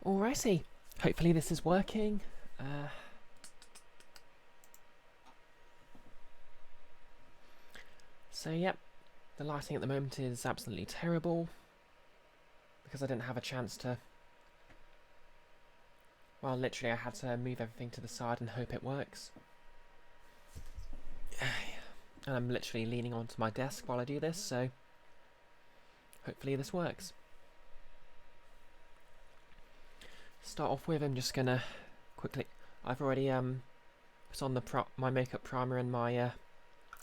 Alrighty, hopefully this is working. So yep, the lighting at the moment is absolutely terrible because I didn't have a chance to, well, literally I had to move everything to the side and hope it works. And I'm literally leaning onto my desk while I do this, so hopefully this works. Start off with, I'm just gonna quickly, I've already put on the my makeup primer and my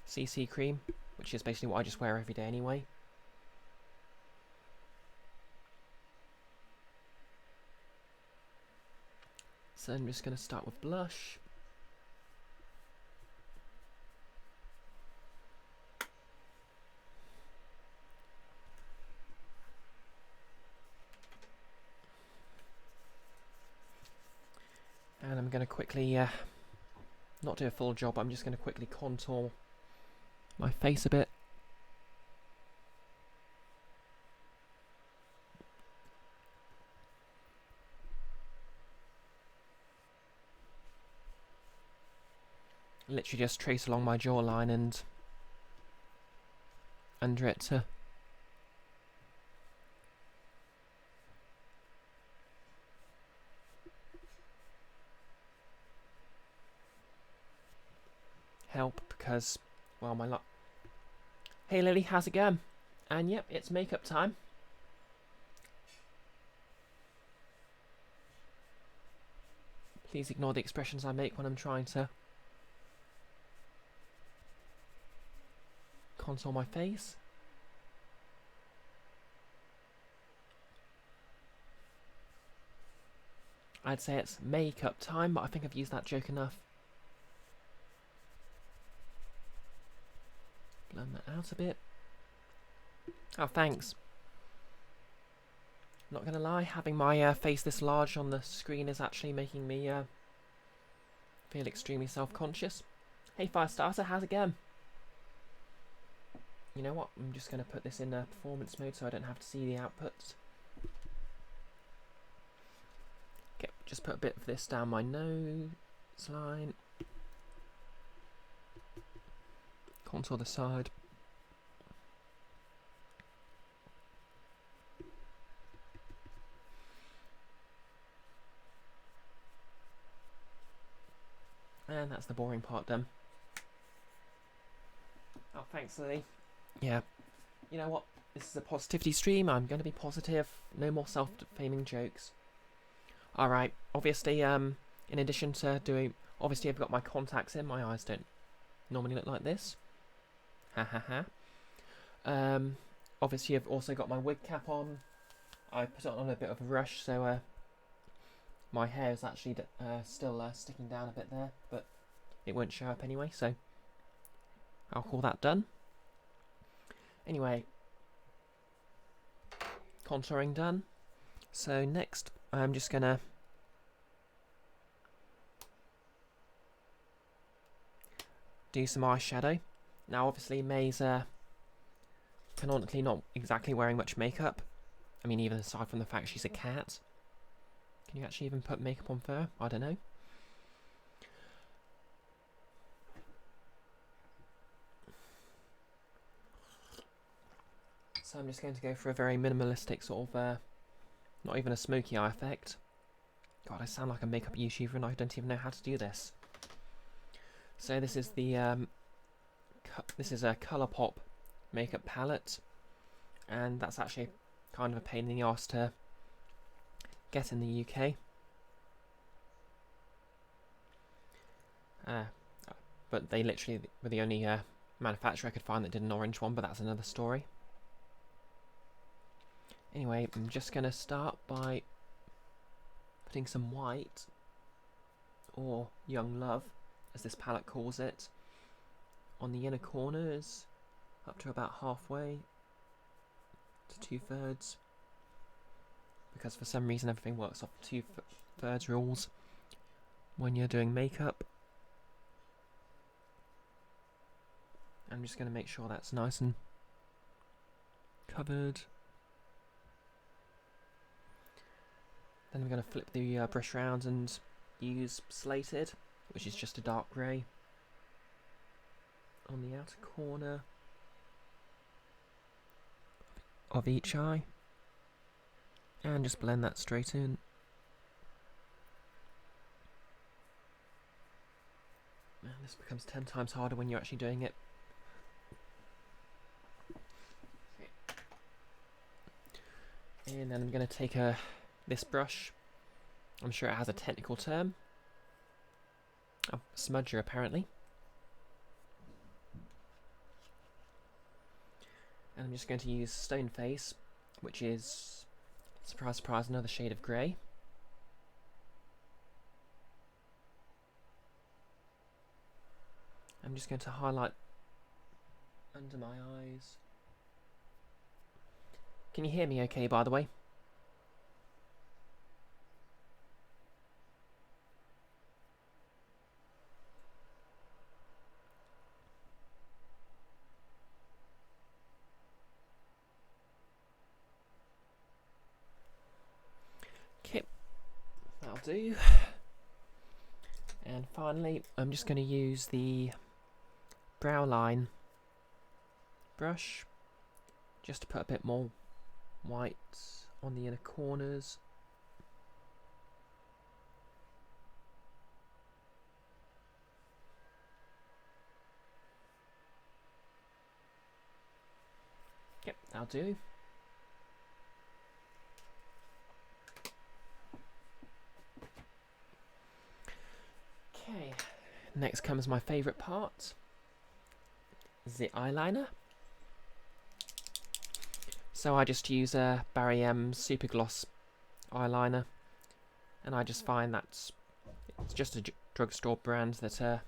CC cream, which is basically what I just wear every day anyway. So I'm just going to start with blush. And I'm going to quickly, not do a full job, I'm just going to quickly contour my face a bit. Literally just trace along my jawline and under it to help because, well, my luck. Hey Lily, how's it going? And yep, it's makeup time. Please ignore the expressions I make when I'm trying to contour my face. I'd say it's makeup time, but I think I've used that joke enough. Blend that out a bit. Oh, thanks. Not gonna lie, having my face this large on the screen is actually making me feel extremely self-conscious. Hey Firestarter, how's it going? You know what, I'm just gonna put this in performance mode so I don't have to see the outputs. Okay, just put a bit of this down my nose line. Contour the side. And that's the boring part done. Oh, thanks, Lily. Yeah. You know what? This is a positivity stream. I'm going to be positive. No more self-defaming jokes. Alright. Obviously, in addition to doing... Obviously, I've got my contacts in. My eyes don't normally look like this. Ha ha ha. Obviously, I've also got my wig cap on. I put it on a bit of a rush, so my hair is actually still sticking down a bit there, but it won't show up anyway, so I'll call that done. Anyway, contouring done. So next, I'm just gonna do some eyeshadow. Now, obviously, May's canonically not exactly wearing much makeup. I mean, even aside from the fact she's a cat. Can you actually even put makeup on fur? I don't know. So I'm just going to go for a very minimalistic sort of, not even a smoky eye effect. God, I sound like a makeup YouTuber and I don't even know how to do this. So this is the, this is a Colourpop makeup palette. And that's actually kind of a pain in the arse to get in the UK. But they literally were the only manufacturer I could find that did an orange one, but that's another story. Anyway, I'm just going to start by putting some white, or Young Love, as this palette calls it, on the inner corners, up to about halfway to 2/3. Because for some reason everything works off 2/3 rules when you're doing makeup. I'm just going to make sure that's nice and covered. Then I'm going to flip the brush around and use Slated, which is just a dark grey, on the outer corner of each eye, and just blend that straight in. Man, this becomes 10 times harder when you're actually doing it. And then I'm going to take this brush. I'm sure it has a technical term. A smudger, apparently. And I'm just going to use Stone Face, which is, surprise, surprise, another shade of grey. I'm just going to highlight under my eyes. Can you hear me okay, by the way? Okay, that'll do. And finally, I'm just going to use the brow line brush just to put a bit more white on the inner corners. Yep, that'll do. Okay, next comes my favourite part, the eyeliner. So I just use a Barry M Super Gloss eyeliner, and I just find that it's just a drugstore brand that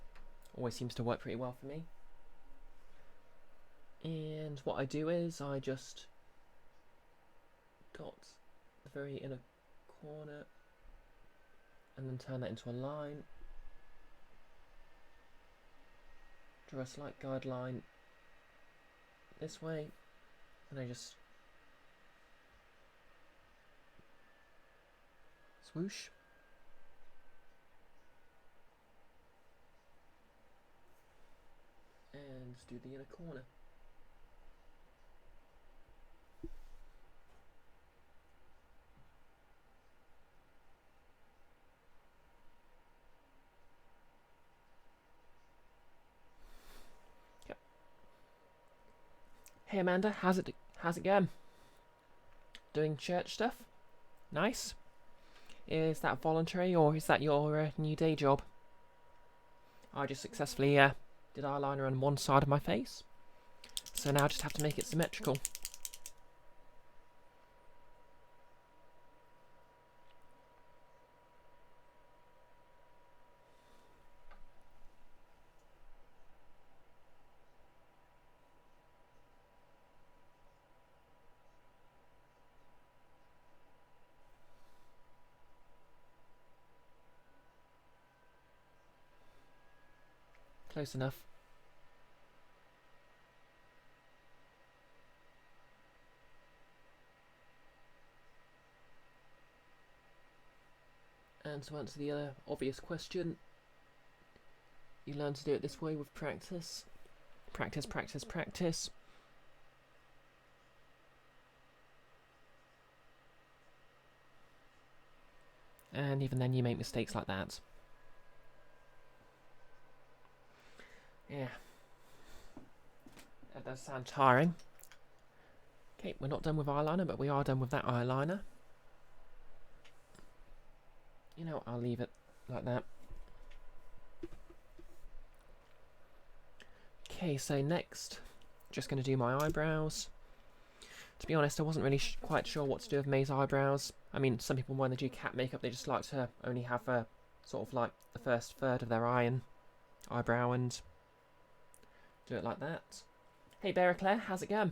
always seems to work pretty well for me. And what I do is I just dot the very inner corner and then turn that into a line. Draw a slight guideline this way, and I just swoosh. And do the inner corner. Yep. Hey Amanda, how's it going? Doing church stuff? Nice. Is that voluntary, or is that your new day job? I just successfully did eyeliner on one side of my face, so now I just have to make it symmetrical. Close enough. And to answer the other obvious question, you learn to do it this way with practice. Practice, practice, practice. And even then you make mistakes like that. Yeah. That does sound tiring. Okay, we're not done with eyeliner, but we are done with that eyeliner. You know, I'll leave it like that. Okay, so next, just going to do my eyebrows. To be honest, I wasn't really quite sure what to do with May's eyebrows. I mean, some people, when they do cat makeup, they just like to only have a sort of like the first third of their eye and eyebrow and do it like that. Hey Claire, how's it going?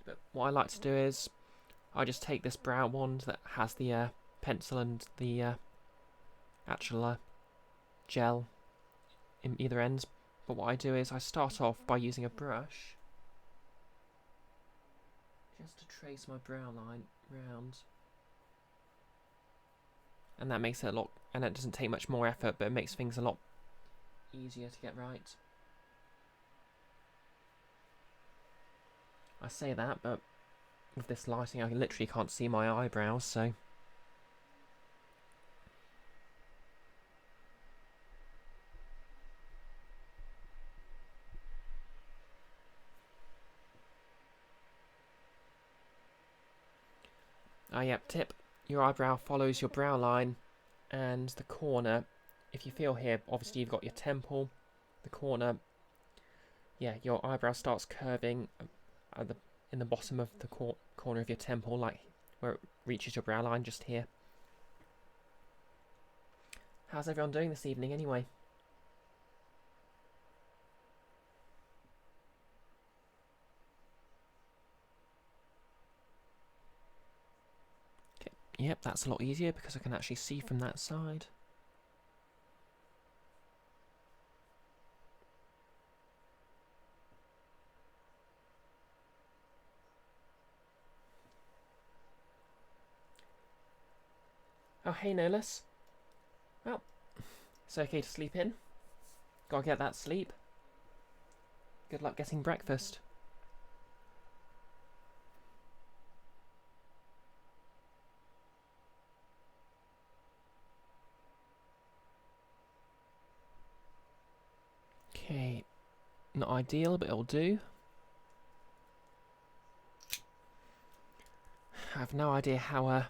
But what I like to do is I just take this brow wand that has the pencil and the actual gel in either ends. But what I do is I start off by using a brush just to trace my brow line round. and that makes it a lot, and it doesn't take much more effort, but it makes things a lot easier to get right. I say that, but with this lighting I literally can't see my eyebrows, so... Ah, yep, tip. Your eyebrow follows your brow line and the corner. If you feel here, obviously you've got your temple, the corner. Yeah, your eyebrow starts curving in the bottom of the corner of your temple, like where it reaches your brow line, just here. How's everyone doing this evening anyway? Okay, yep, that's a lot easier because I can actually see from that side. Oh, hey, Nolus. Well, it's okay to sleep in. Gotta get that sleep. Good luck getting breakfast. Okay, not ideal, but it'll do. I have no idea how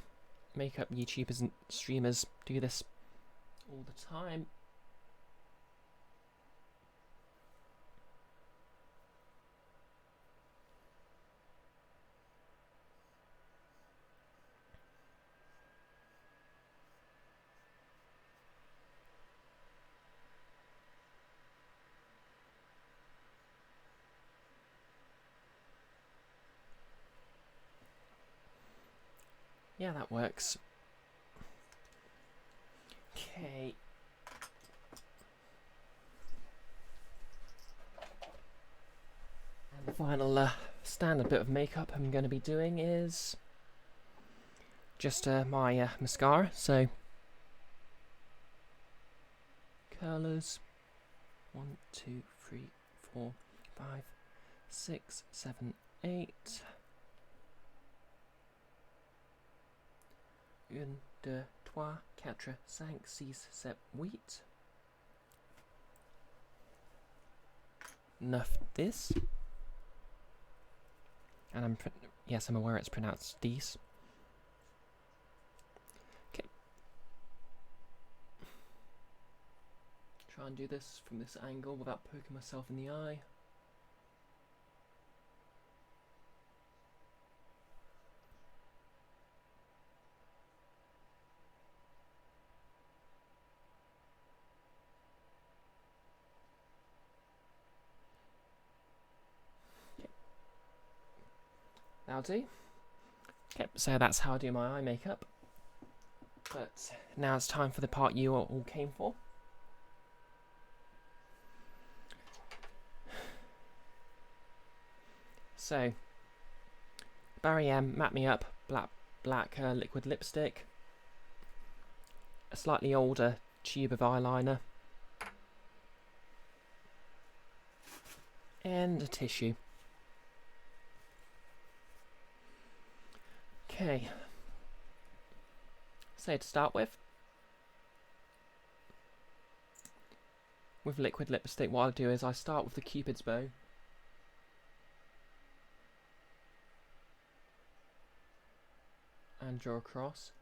makeup YouTubers and streamers do this all the time. Yeah, that works. Okay. And the final standard bit of makeup I'm going to be doing is just my mascara. So, colours 1, 2, 3, 4, 5, 6, 7, 8. 1, 2, 3, 4, 5, 6, 7, 8. Enough this. And I'm aware it's pronounced these. Okay. Try and do this from this angle without poking myself in the eye. That'll do. Okay, so that's how I do my eye makeup. But now it's time for the part you all came for. So, Barry M, Matte Me Up, black liquid lipstick, a slightly older tube of eyeliner, and a tissue. Okay, so to start with liquid lipstick, what I'll do is I start with the Cupid's bow. And draw across.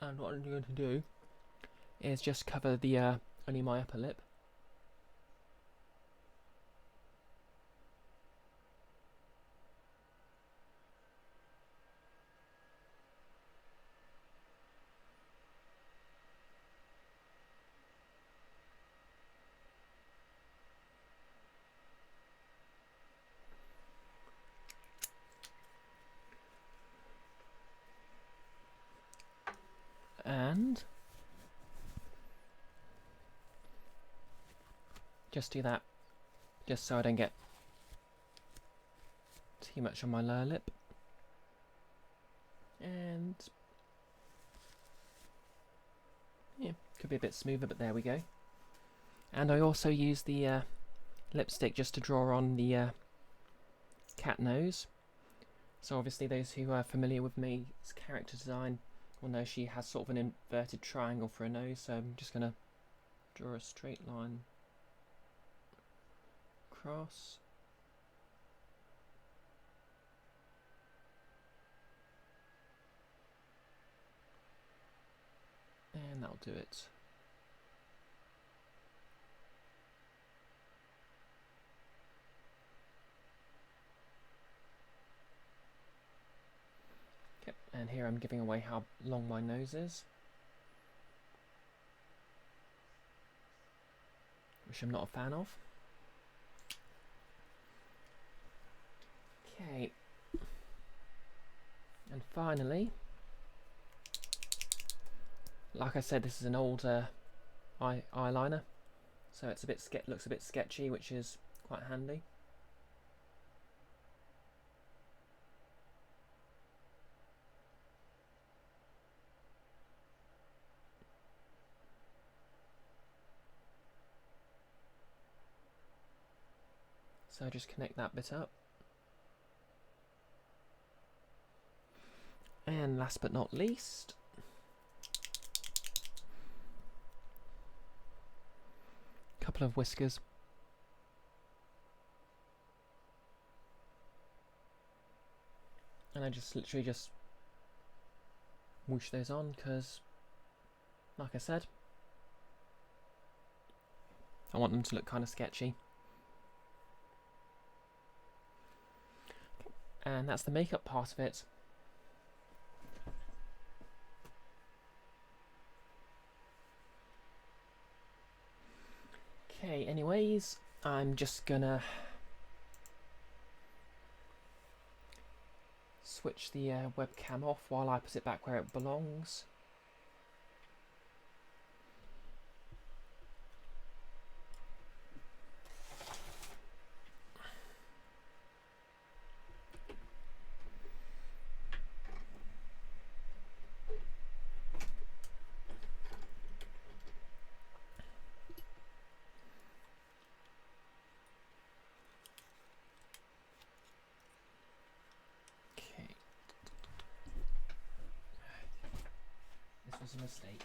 And what I'm going to do is just cover the only my upper lip. And just do that, just so I don't get too much on my lower lip. And yeah, could be a bit smoother, but there we go. And I also use the lipstick just to draw on the cat nose. So obviously those who are familiar with me's character design will know she has sort of an inverted triangle for a nose, so I'm just going to draw a straight line across. And that'll do it. Okay, and here I'm giving away how long my nose is, which I'm not a fan of. Okay, and finally, like I said, this is an old eyeliner, so it's a bit looks a bit sketchy, which is quite handy. So just connect that bit up. And last but not least, a couple of whiskers. And I just literally just whoosh those on because, like I said, I want them to look kind of sketchy. And that's the makeup part of it. Okay, anyways, I'm just gonna switch the webcam off while I put it back where it belongs. Was a mistake.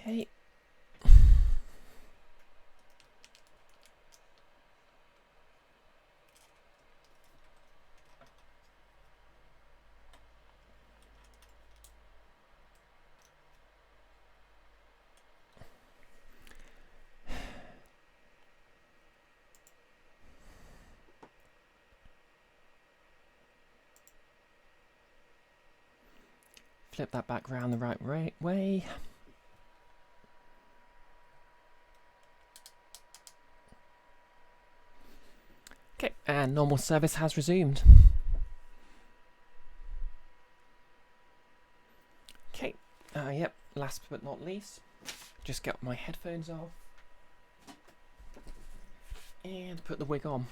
Okay. Flip that back round the right way. Okay, and normal service has resumed. Okay, yep, last but not least, just get my headphones off and put the wig on.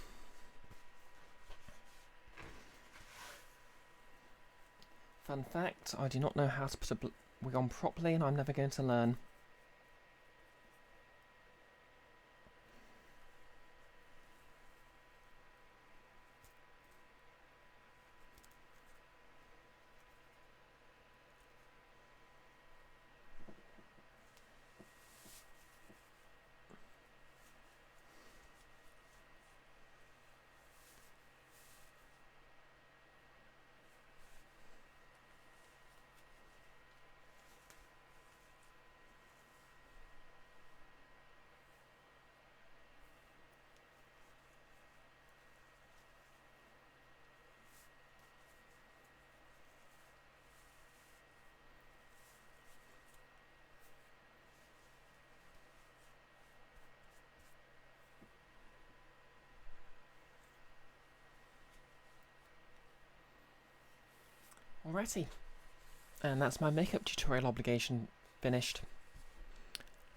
Fun fact, I do not know how to put a wig on properly, and I'm never going to learn. Alrighty. And that's my makeup tutorial obligation finished.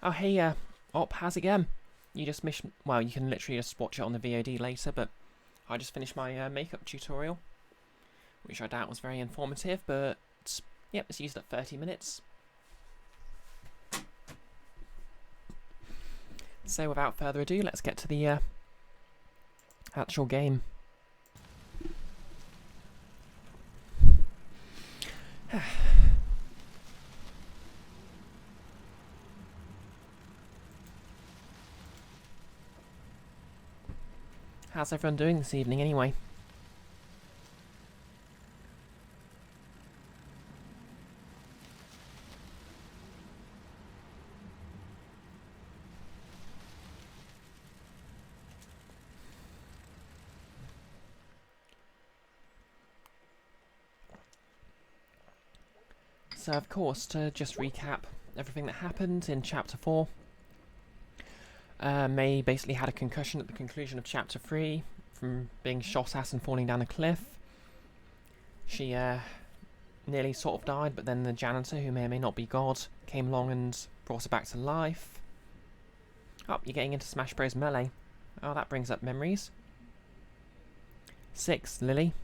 Oh hey, Op, how's it going? You just missed... Well, you can literally just watch it on the VOD later, but I just finished my makeup tutorial, which I doubt was very informative, but yep, it's used up 30 minutes. So without further ado, let's get to the actual game. How's everyone doing this evening anyway? So of course, to just recap everything that happened in Chapter 4, May basically had a concussion at the conclusion of Chapter 3 from being shot at and falling down a cliff. She nearly sort of died, but then the janitor, who may or may not be God, came along and brought her back to life. Oh, you're getting into Smash Bros. Melee. Oh, that brings up memories. 6, Lily.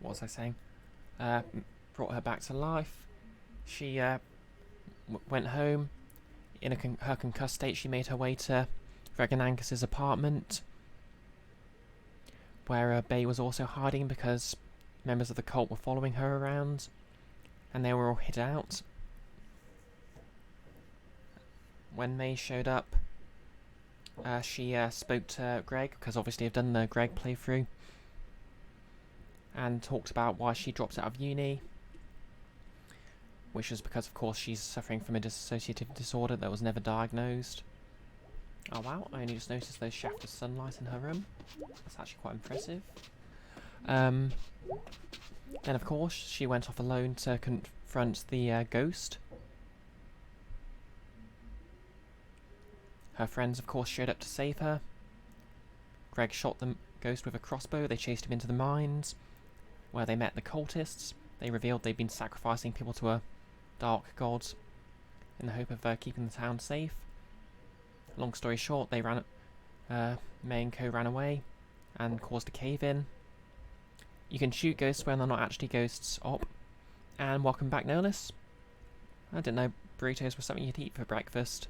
What was I saying? Brought her back to life. She went home. In her concussed state, she made her way to Regan Angus's apartment, where Bay was also hiding because members of the cult were following her around, and they were all hid out. When May showed up, she spoke to Greg, because obviously I've done the Greg playthrough, and talked about why she dropped out of uni, which was because, of course, she's suffering from a dissociative disorder that was never diagnosed. Oh wow, I only just noticed those shafts of sunlight in her room. That's actually quite impressive. Then, of course, she went off alone to confront the ghost. Her friends, of course, showed up to save her. Greg shot the ghost with a crossbow. They chased him into the mines, where they met the cultists. They revealed they'd been sacrificing people to a dark god in the hope of keeping the town safe. Long story short, they ran. May and Co ran away and caused a cave-in. You can shoot ghosts when they're not actually ghosts, Op. And welcome back, Nolis. I didn't know burritos were something you'd eat for breakfast.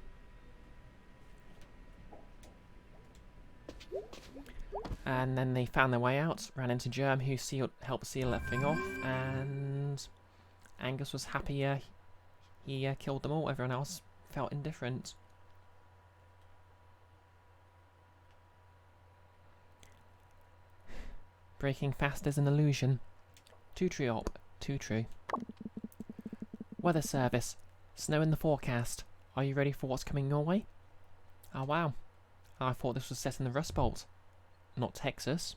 And then they found their way out, ran into Germ, who helped seal everything off, and Angus was happy he killed them all. Everyone else felt indifferent. Breaking fast is an illusion. Too true, Op. Too true. Weather service. Snow in the forecast. Are you ready for what's coming your way? Oh wow. I thought this was set in the Rust Bowl, not Texas.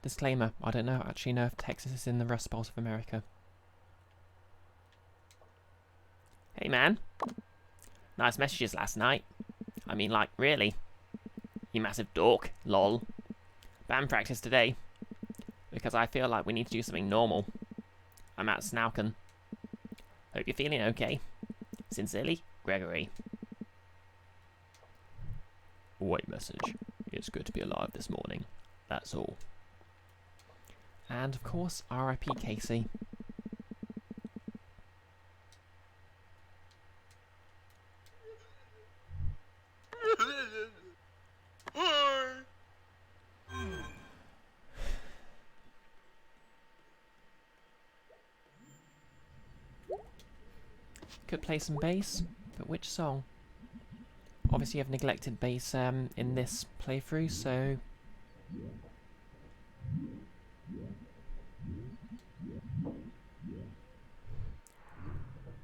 Disclaimer, I don't actually know if Texas is in the Rust Bowl of America. Hey man. Nice messages last night. I mean, like, really? You massive dork. Lol. Band practice today, because I feel like we need to do something normal. I'm at Snauken. Hope you're feeling okay. Sincerely, Gregory. Wait message. It's good to be alive this morning. That's all. And of course, R.I.P. Casey. Could play some bass, but which song? Obviously I've neglected bass in this playthrough, so...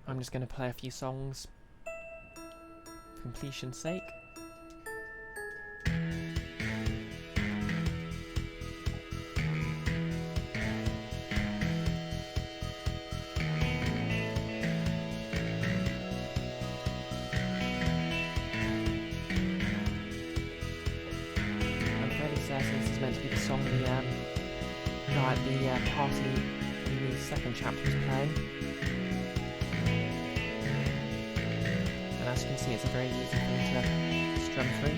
I'm just going to play a few songs for completion's sake. was meant to be the song the guy at the party in the second chapter was playing. And as you can see, it's a very easy thing to strum through.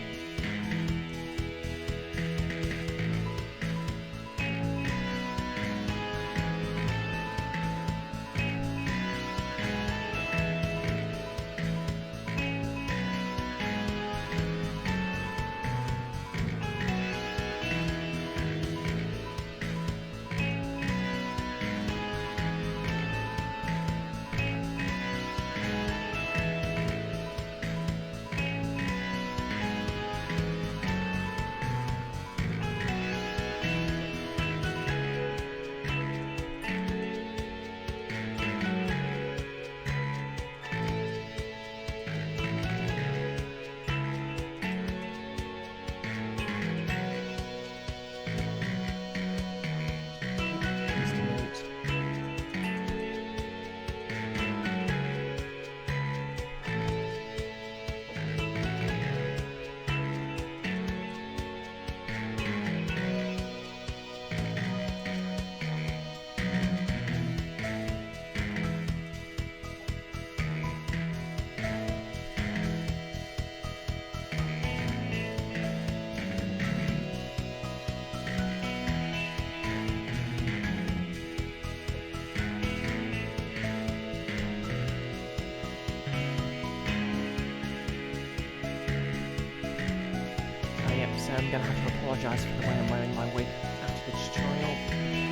So I'm going to have to apologise for the way I'm wearing my wig after the tutorial,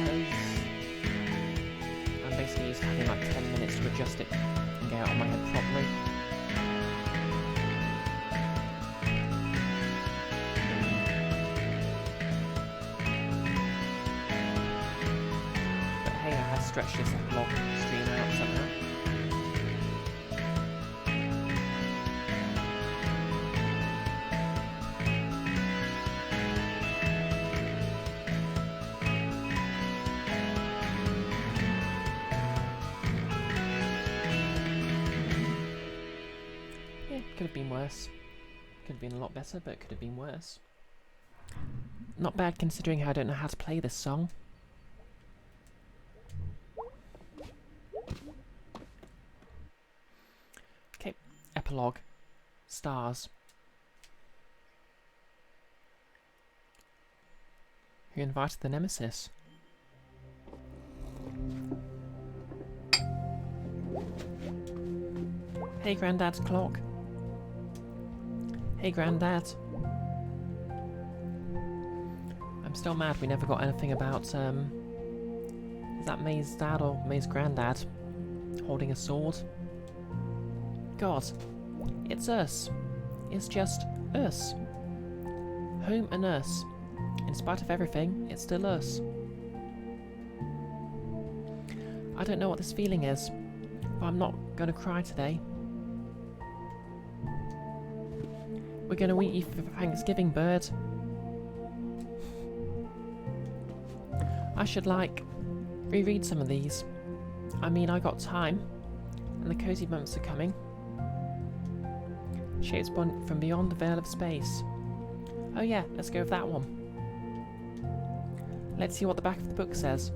because I'm basically used to having like 10 minutes to adjust it and get it on my head properly. But hey, I have stretched this epilogue stream out somehow. Could have been worse. Could have been a lot better, but it could have been worse. Not bad considering how I don't know how to play this song. Okay, epilogue. Stars. Who invited the nemesis? Hey, Grandad's clock. Hey, Grandad. I'm still mad we never got anything about, is that May's dad or May's granddad holding a sword? God, it's us. It's just us. Home and us. In spite of everything, it's still us. I don't know what this feeling is, but I'm not gonna cry today. We're going to eat you for Thanksgiving, bird. I should, like, reread some of these. I mean, I got time, and the cozy months are coming. Shapes from beyond the veil of space. Oh yeah, let's go with that one. Let's see what the back of the book says.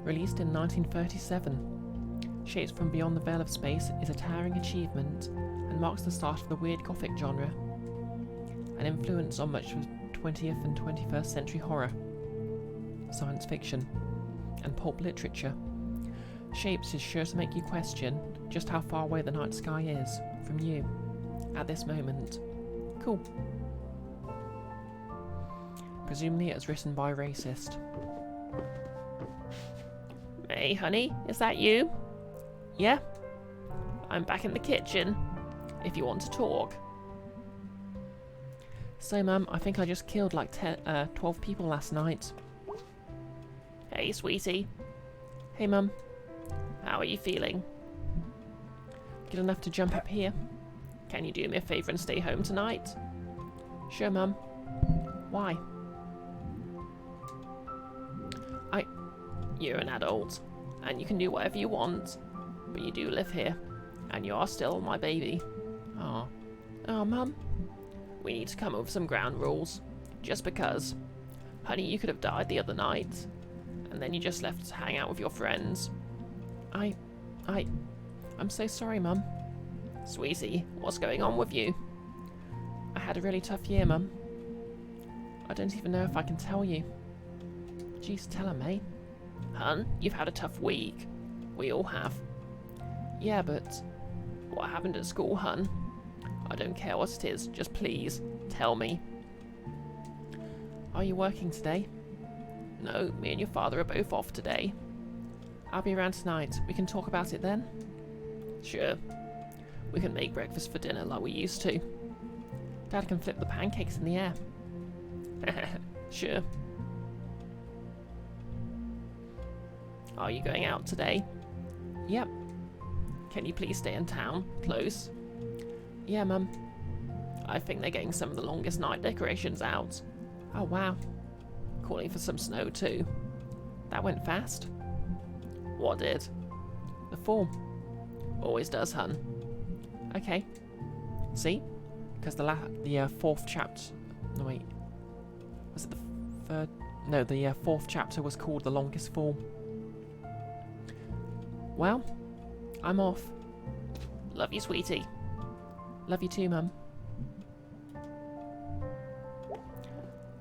Released in 1937, Shapes from Beyond the Veil of Space is a towering achievement and marks the start of the weird gothic genre. An influence on much of 20th and 21st century horror, science fiction, and pulp literature. Shapes is sure to make you question just how far away the night sky is from you at this moment. Cool. Presumably it was written by a racist. Hey, honey, is that you? Yeah? I'm back in the kitchen, if you want to talk. So, Mum, I think I just killed like 12 people last night. Hey, sweetie. Hey, Mum. How are you feeling? Good enough to jump up here? Can you do me a favour and stay home tonight? Sure, Mum. Why? You're an adult, and you can do whatever you want, but you do live here, and you are still my baby. Aw. Oh, Mum. We need to come up with some ground rules, just because. Honey, you could have died the other night, and then you just left to hang out with your friends. I'm so sorry, Mum. Sweetie, what's going on with you? I had a really tough year, Mum. I don't even know if I can tell you. Jeez, tell her, mate. Hun, you've had a tough week. We all have. Yeah, but what happened at school, hun? I don't care what it is, just please, tell me. Are you working today? No, me and your father are both off today. I'll be around tonight. We can talk about it then? Sure. We can make breakfast for dinner like we used to. Dad can flip the pancakes in the air. Sure. Are you going out today? Yep. Can you please stay in town? Close? Yeah, Mum. I think they're getting some of the longest night decorations out. Oh, wow. Calling for some snow, too. That went fast. What did? The fall. Always does, hun. Okay. See? Because the fourth chapter... No, wait. Was it the third? No, the fourth chapter was called The Longest Fall. Well, I'm off. Love you, sweetie. Love you too, Mum.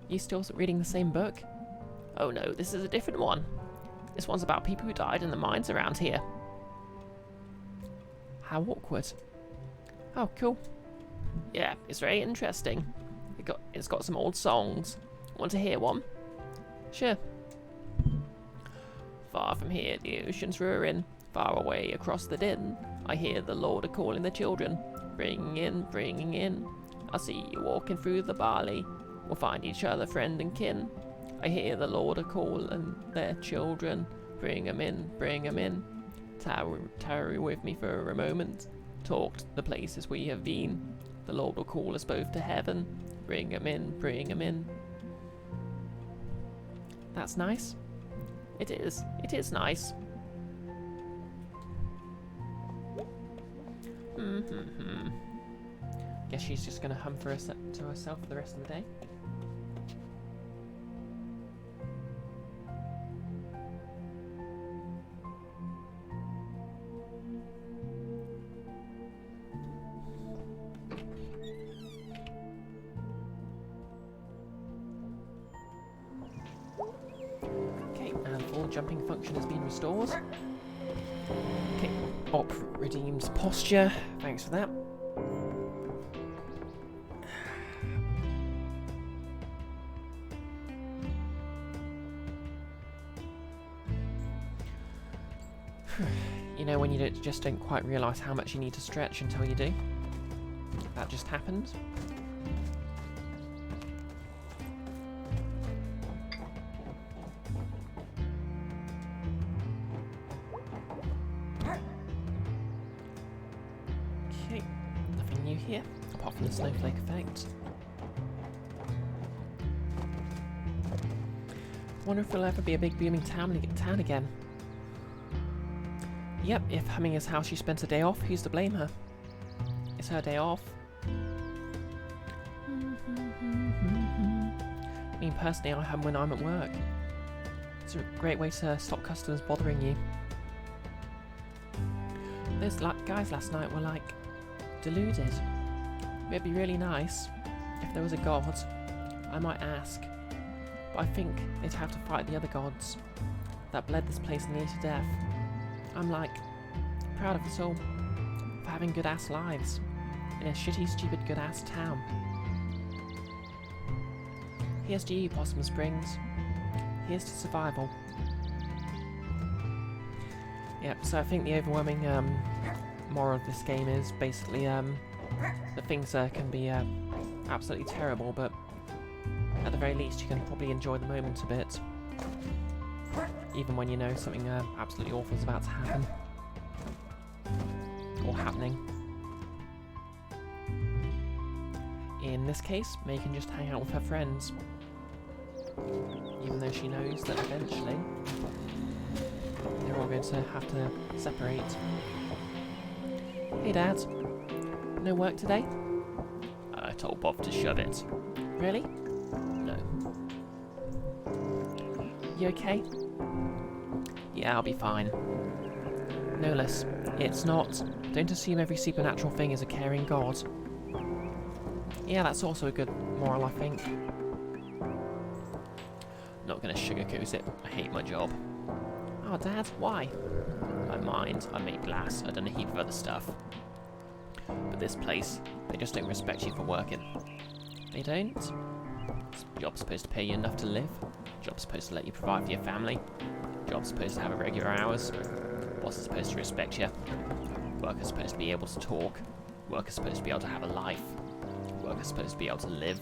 You still reading the same book? Oh no, this is a different one. This one's about people who died in the mines around here. How awkward. Oh, cool. Yeah, it's very interesting. It's got some old songs. Want to hear one? Sure. Far from here, the ocean's roaring. Far away across the din, I hear the Lord a-calling the children. Bringing in. I see you walking through the barley. We'll find each other, friend and kin. I hear the Lord a-calling their children. Bring 'em in. Tarry with me for a moment. Talk the places we have been. The Lord will call us both to heaven. Bring 'em in. That's nice. It is nice. Guess she's just gonna hum to herself for the rest of the day. Okay, and full jumping function has been restored. Okay, Op redeems posture. Thanks for that. You know when you just don't quite realise how much you need to stretch until you do? That just happened. Okay, nothing new here, apart from the snowflake effect. Wonder if there'll ever be a big booming town again. Yep, if humming is how she spent her day off, who's to blame her? It's her day off. I mean, personally, I hum when I'm at work. It's a great way to stop customers bothering you. Those guys last night were, like, deluded. It'd be really nice if there was a god. I might ask. But I think they'd have to fight the other gods that bled this place near to death. I'm like, proud of us all for having good-ass lives in a shitty, stupid, good-ass town. Here's to you, Possum Springs. Here's to survival. Yep, so I think the overwhelming moral of this game is basically that things can be absolutely terrible, but at the very least you can probably enjoy the moment a bit. Even when you know something absolutely awful is about to happen. Or happening. In this case, May can just hang out with her friends. Even though she knows that eventually they're all going to have to separate. Hey Dad, no work today? I told Bob to shove it. Really? No. You okay? Yeah, I'll be fine. Nolus, it's not. Don't assume every supernatural thing is a caring god. Yeah, that's also a good moral, I think. Not gonna sugarcoat it. I hate my job. Oh, Dad, why? I mind. I make glass. I've done a heap of other stuff. But this place, they just don't respect you for working. They don't? Job's supposed to pay you enough to live. Job's supposed to let you provide for your family. Job's supposed to have regular hours. Boss is supposed to respect you. Worker's supposed to be able to talk. Worker's supposed to be able to have a life. Worker's supposed to be able to live.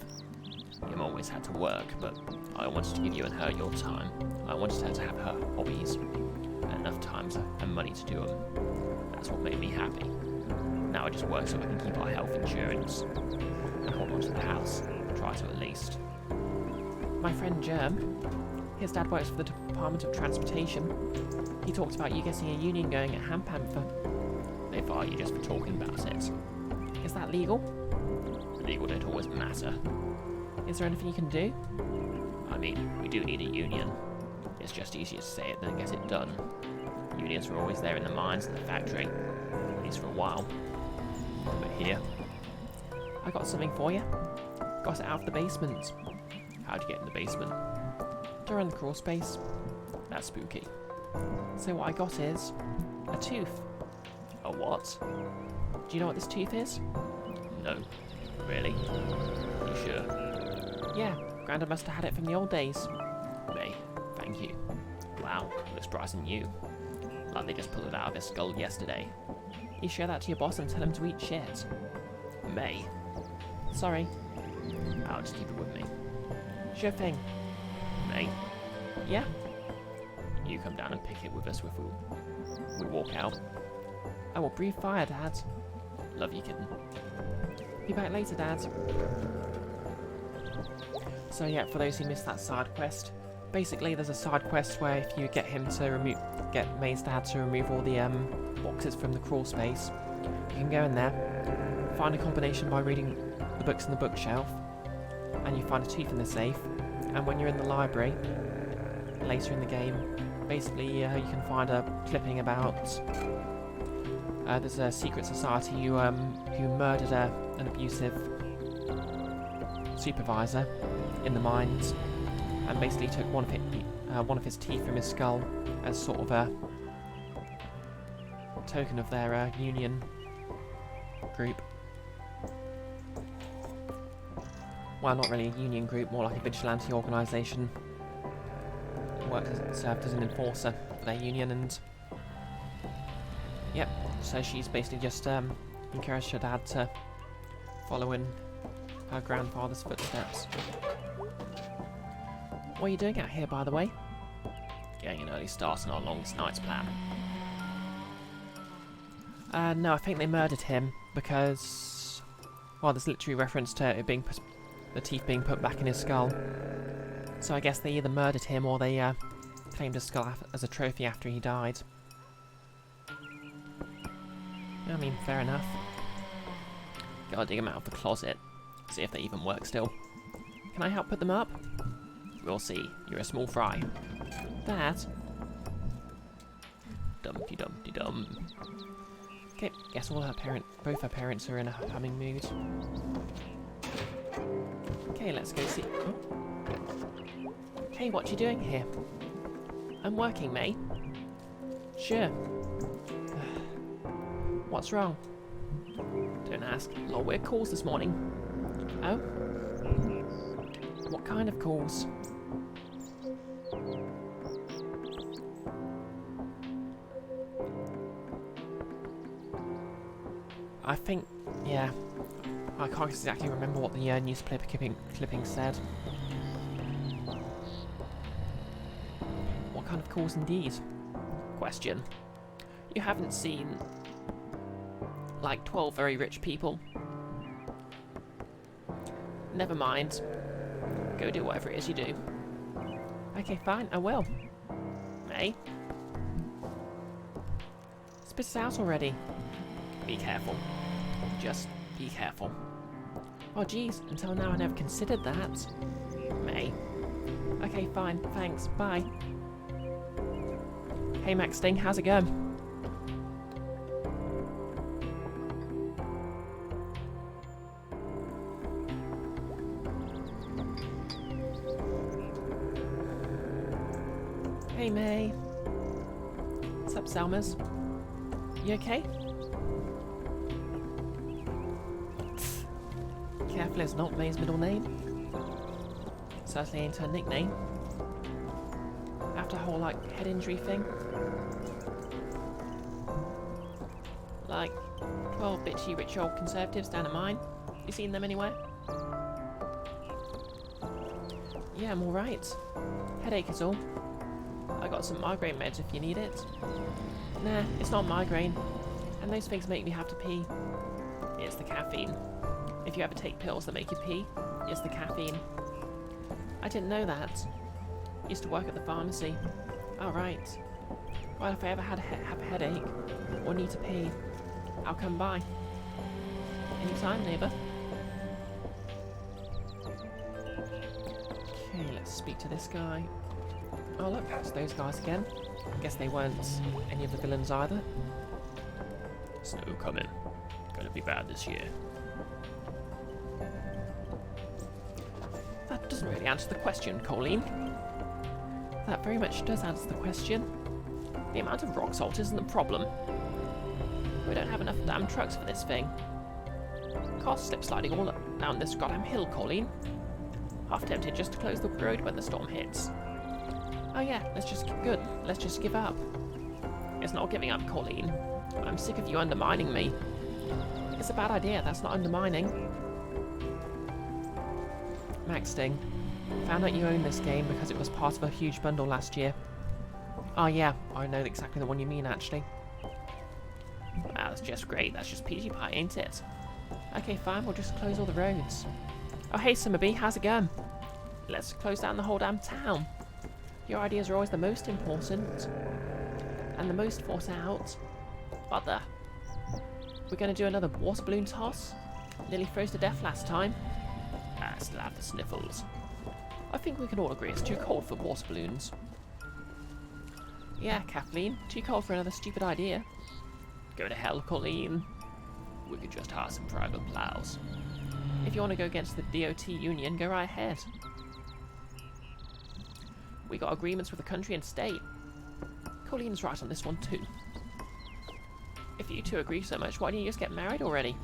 You've always had to work, but I wanted to give you and her your time. I wanted her to have her hobbies. And enough time and money to do them. That's what made me happy. Now I just work so I can keep our health insurance. And hold on to the house. Try to at least. My friend Germ, his dad works for the Department of Transportation. He talked about you getting a union going at Hampanther. They fire you just for talking about it. Is that legal? Legal don't always matter. Is there anything you can do? I mean, we do need a union. It's just easier to say it than get it done. Unions were always there in the mines and the factory. At least for a while. But here... I got something for you. Got it out of the basement. How'd you get in the basement? During the crawl space. That's spooky. So what I got is... a tooth. A what? Do you know what this tooth is? No. Really? You sure? Yeah, Grandad must have had it from the old days. May, thank you. Wow, looks brighter than you. Like they just pulled it out of his skull yesterday. You share that to your boss and tell him to eat shit. May. Sorry. I'll just keep it with me. Sure thing. May. Yeah? You come down and pick it with us if we walk out. I will breathe fire, Dad. Love you, kitten. Be back later, Dad. So yeah, for those who missed that side quest, basically there's a side quest where if you get him to get May's dad to remove all the boxes from the crawl space, you can go in there, find a combination by reading the books in the bookshelf, and you find a tooth in the safe, and when you're in the library, later in the game, basically you can find a clipping about there's a secret society who murdered an abusive supervisor in the mines, and basically took one of his teeth from his skull as sort of a token of their union group. Well, not really a union group, more like a vigilante organisation. Served as an enforcer for their union, and yep. So she's basically just encouraged her dad to follow in her grandfather's footsteps. What are you doing out here, by the way? Getting an early start on our long night's plan. No, I think they murdered him because... well, there's literally reference to it being the teeth being put back in his skull. So I guess they either murdered him or they claimed his skull as a trophy after he died. I mean, fair enough. Gotta dig them out of the closet. See if they even work still. Can I help put them up? We'll see. You're a small fry. Dad? Dumpty dumpty dum. Okay, guess both her parents are in a humming mood. Okay, let's go see. Oh. Hey, what you doing here? I'm working, May. Sure. What's wrong? Don't ask. A lot of weird calls this morning. Oh? What kind of calls? I think, yeah. I can't exactly remember what the newspaper clipping said. What kind of calls indeed? Question. You haven't seen... like 12 very rich people? Never mind. Go do whatever it is you do. Okay, fine, I will. May? Spit it out already. Be careful. Just be careful. Oh jeez, until now I never considered that. May. Okay, fine. Thanks. Bye. Hey, Max Sting. How's it going? Hey, May. What's up, Selmas? You okay? Careful, it's not May's middle name. Certainly ain't her nickname. After a whole, like, head injury thing. Like, 12 bitchy rich old conservatives down at mine. You seen them anywhere? Yeah, I'm alright. Headache is all. I got some migraine meds if you need it. Nah, it's not migraine. And those things make me have to pee. It's the caffeine. If you ever take pills that make you pee, it's the caffeine. I didn't know that. Used to work at the pharmacy. Oh, right. Well, if I ever have a headache or need to pee, I'll come by. Anytime, neighbour. Okay, let's speak to this guy. Oh look, it's those guys again. Guess they weren't any of the villains either. Snow coming. Gonna be bad this year. That doesn't really answer the question, Colleen. That very much does answer the question. The amount of rock salt isn't the problem. We don't have enough damn trucks for this thing. Cars slip sliding all down this goddamn hill, Colleen. Half tempted just to close the road when the storm hits. Oh yeah, let's just give up. It's not giving up, Colleen. I'm sick of you undermining me. It's a bad idea, that's not undermining. Max Sting. Found out you own this game because it was part of a huge bundle last year. Oh yeah, I know exactly the one you mean actually. Wow, that's just great, that's just peachy pie, ain't it? Okay, fine, we'll just close all the roads. Oh hey Summerbee, how's it going? Let's close down the whole damn town. Your ideas are always the most important. And the most thought out. What the? We're going to do another water balloon toss? Nearly froze to death last time. I still have the sniffles. I think we can all agree it's too cold for water balloons. Yeah, Kathleen, too cold for another stupid idea. Go to hell, Colleen. We could just hire some private plows. If you want to go against the DOT union, go right ahead. We got agreements with the country and state. Colleen's right on this one too. If you two agree so much, why don't you just get married already?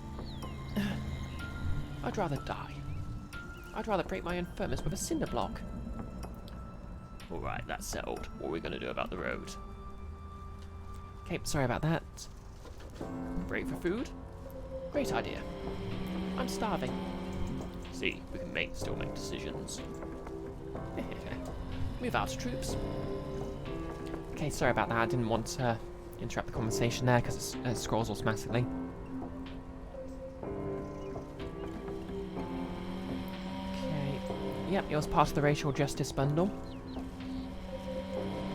I'd rather die. I'd rather break my own furnace with a cinder block. Alright, that's settled. What are we going to do about the road? Okay, sorry about that. Break for food? Great idea. I'm starving. See, we can still make decisions. Move out, troops. Okay, sorry about that. I didn't want to interrupt the conversation there because it scrolls automatically. Okay. Yep, it was part of the racial justice bundle.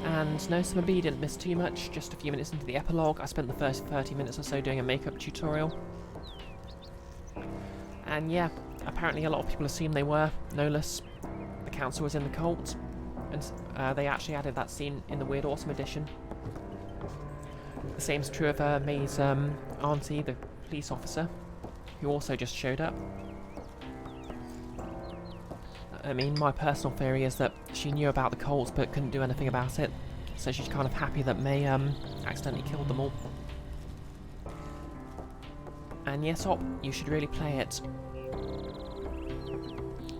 And no, Summerbee didn't miss too much. Just a few minutes into the epilogue, I spent the first 30 minutes or so doing a makeup tutorial. And yeah, apparently a lot of people assumed they were Nolus. The council was in the cult. And they actually added that scene in the Weird Autumn edition. The same's true of May's auntie, the police officer, who also just showed up. I mean, my personal theory is that she knew about the cults but couldn't do anything about it, so she's kind of happy that May accidentally killed them all. And yes, Op, you should really play it.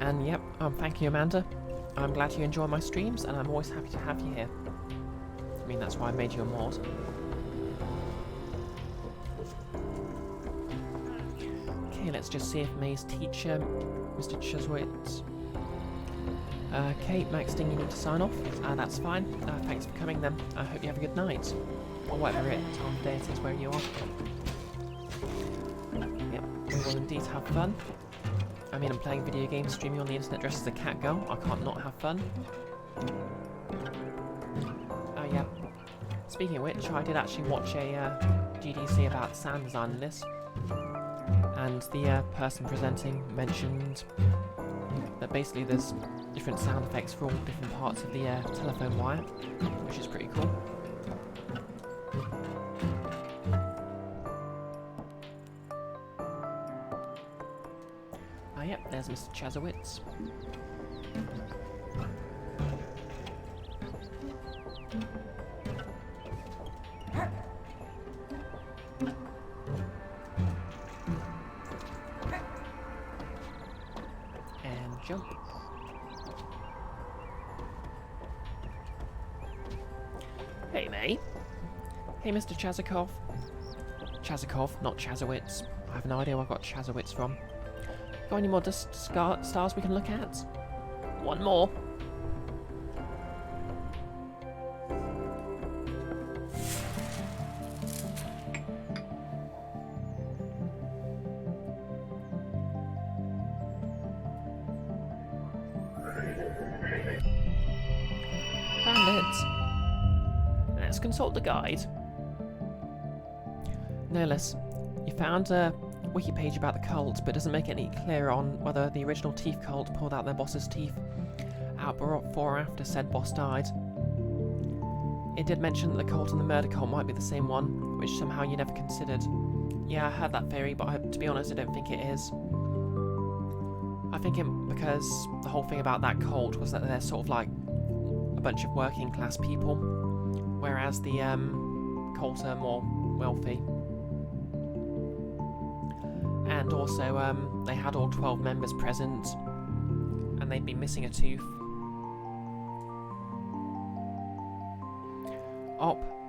And yep, thank you, Amanda. I'm glad you enjoy my streams, and I'm always happy to have you here. I mean, that's why I made you a mod. Okay, let's just see if May's teacher, Mr. Cheswitt... Kate, Max Sting, you need to sign off. That's fine. Thanks for coming then. I hope you have a good night. Or whatever time of day it is where you are. Yep, we will indeed have fun. I mean, I'm playing video games, streaming on the internet dressed as a cat girl. I can't not have fun. Oh yeah. Speaking of which, I did actually watch a GDC about sound design in this. And the person presenting mentioned that basically there's different sound effects for all different parts of the telephone wire, which is pretty cool. Ah, yep, there's Mr. Chazowitz. And jump. Hey, mate. Hey, Mr. Chazikov. Chazikov, not Chazowitz. I have no idea where I got Chazowitz from. Got any more stars we can look at? One more. Found it. Let's consult the guide. Nolis, you found a wiki page about the cult, but doesn't make it any clearer on whether the original Teeth cult pulled out their boss's teeth out before or after said boss died. It did mention that the cult and the murder cult might be the same one, which somehow you never considered. Yeah, I heard that theory, but to be honest, I don't think it is. I think it because the whole thing about that cult was that they're sort of like a bunch of working class people, whereas the cult are more wealthy. And also, they had all 12 members present, and they'd be missing a tooth.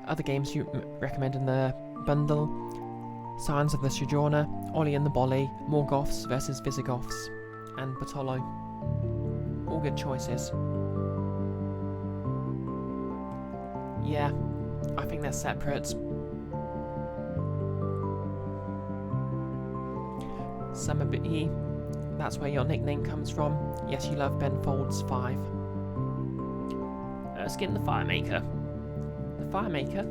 Other games you recommend in the bundle: Signs of the Sojourner, Ollie and the Bolly, Morgoths versus Visigoths, and Patolo. All good choices. Yeah, I think they're separate. Summer Bee, that's where your nickname comes from. Yes, you love Ben Folds 5. Erskine the Firemaker. The Firemaker?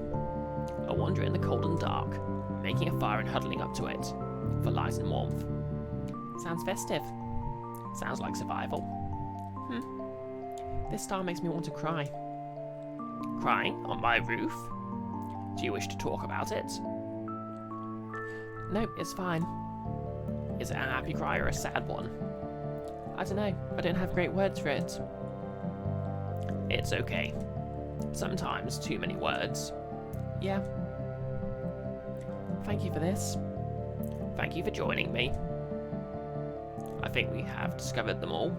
A wanderer in the cold and dark, making a fire and huddling up to it, for light and warmth. Sounds festive. Sounds like survival. This star makes me want to cry. Crying on my roof? Do you wish to talk about it? No, it's fine. Is it a happy cry or a sad one? I don't know. I don't have great words for it. It's okay. Sometimes too many words. Yeah. Thank you for this. Thank you for joining me. I think we have discovered them all.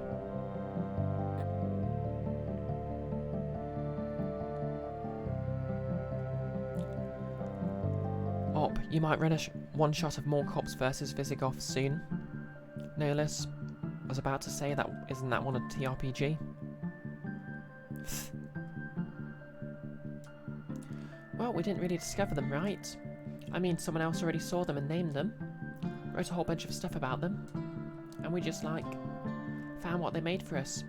You might run a one shot of Maekup versus Visigoths soon. Nolis, I was about to say that isn't that one a TRPG? Well, we didn't really discover them, right? I mean, someone else already saw them and named them, wrote a whole bunch of stuff about them, and we just, like, found what they made for us.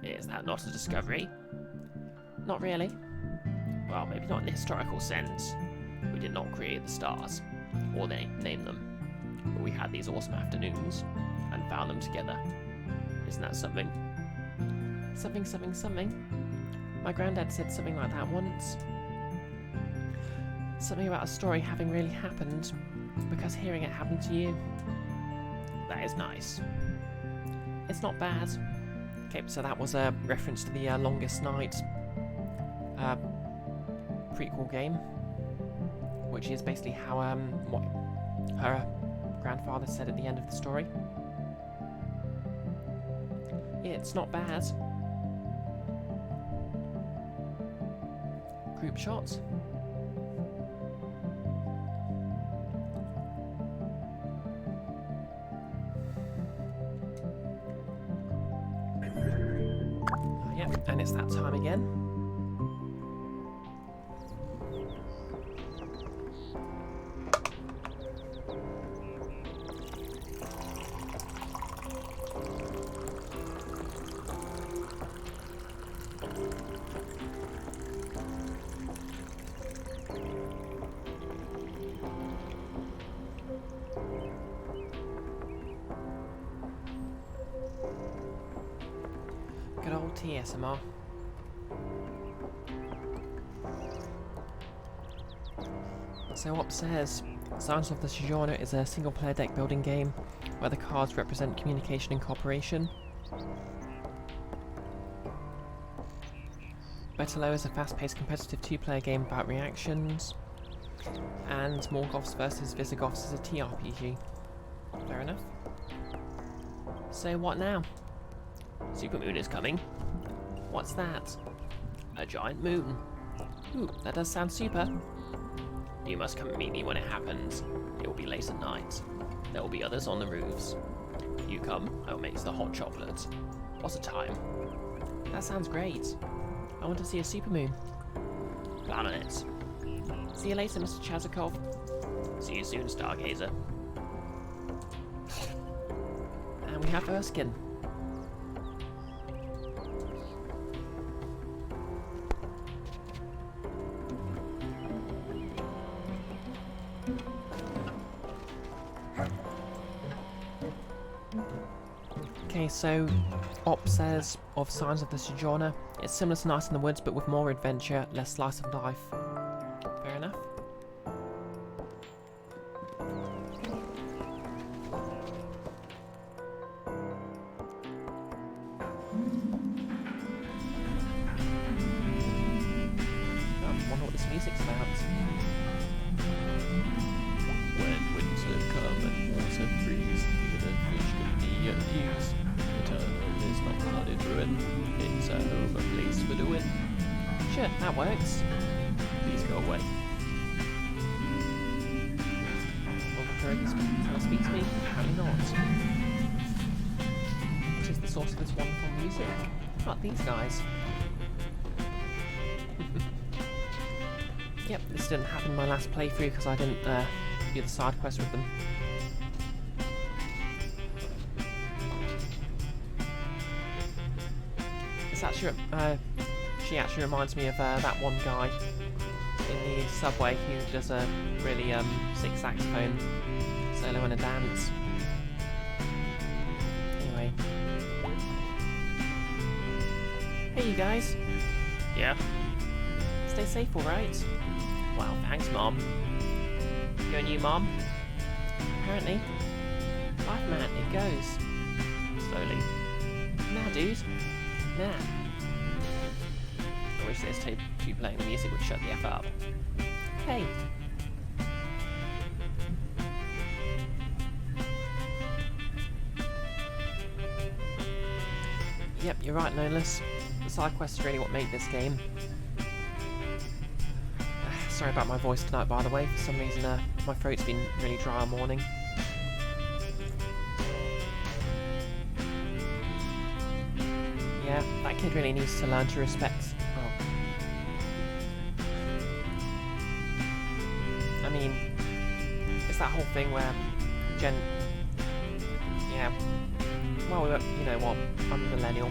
Is that not a discovery? Not really. Well, maybe not in the historical sense. We did not create the stars, or name them, but we had these awesome afternoons, and found them together. Isn't that something? Something. My granddad said something like that once. Something about a story having really happened, because hearing it happen to you. That is nice. It's not bad. Okay, so that was a reference to the Longest Night prequel game, which is basically how what her grandfather said at the end of the story. Yeah, it's not bad. Group shots. Yep, and it's that time again. ASMR. So Op says, Signs of the Sojourner is a single-player deck-building game where the cards represent communication and cooperation. Betalo is a fast-paced competitive two-player game about reactions. And Morgoths vs Visigoths is a TRPG. Fair enough. So what now? Supermoon is coming. What's that? A giant moon. Ooh, that does sound super. You must come meet me when it happens. It will be late at night. There will be others on the roofs. You come, I will make the hot chocolate. What's the time? That sounds great. I want to see a supermoon. Plan on it. See you later, Mr. Chazakov. See you soon, Stargazer. And we have Erskine. Okay, so Op says of Signs of the Sojourner, it's similar to Night in the Woods but with more adventure, less slice of life. Fair enough. I wonder what this music's about. When winter come and water freeze, the fish can be abused. Eternal is not flooded ruin. It's a home, a place for doing. Sure, that works. Please go away. Will the Kurgan speak to me? Apparently not. What is the source of this wonderful music? Not these guys. Yep, this didn't happen in my last playthrough because I didn't do the side quest with them. It's actually, she actually reminds me of that one guy in the subway who does a really sick saxophone solo and a dance. Anyway. Hey you guys. Yeah? Stay safe, alright? Wow, thanks, Mom. You and you, Mom? Apparently. Life, man, it goes. Slowly. Nah, dude. Nah. I wish this tape you playing the music would shut the F up. Hey. Yep, you're right, Nolus. The side quests are really what made this game. Sorry about my voice tonight, by the way. For some reason, my throat's been really dry all morning. Yeah, that kid really needs to learn to respect... Oh. I mean, it's that whole thing where Jen... Yeah. Well, you know what? I'm a millennial.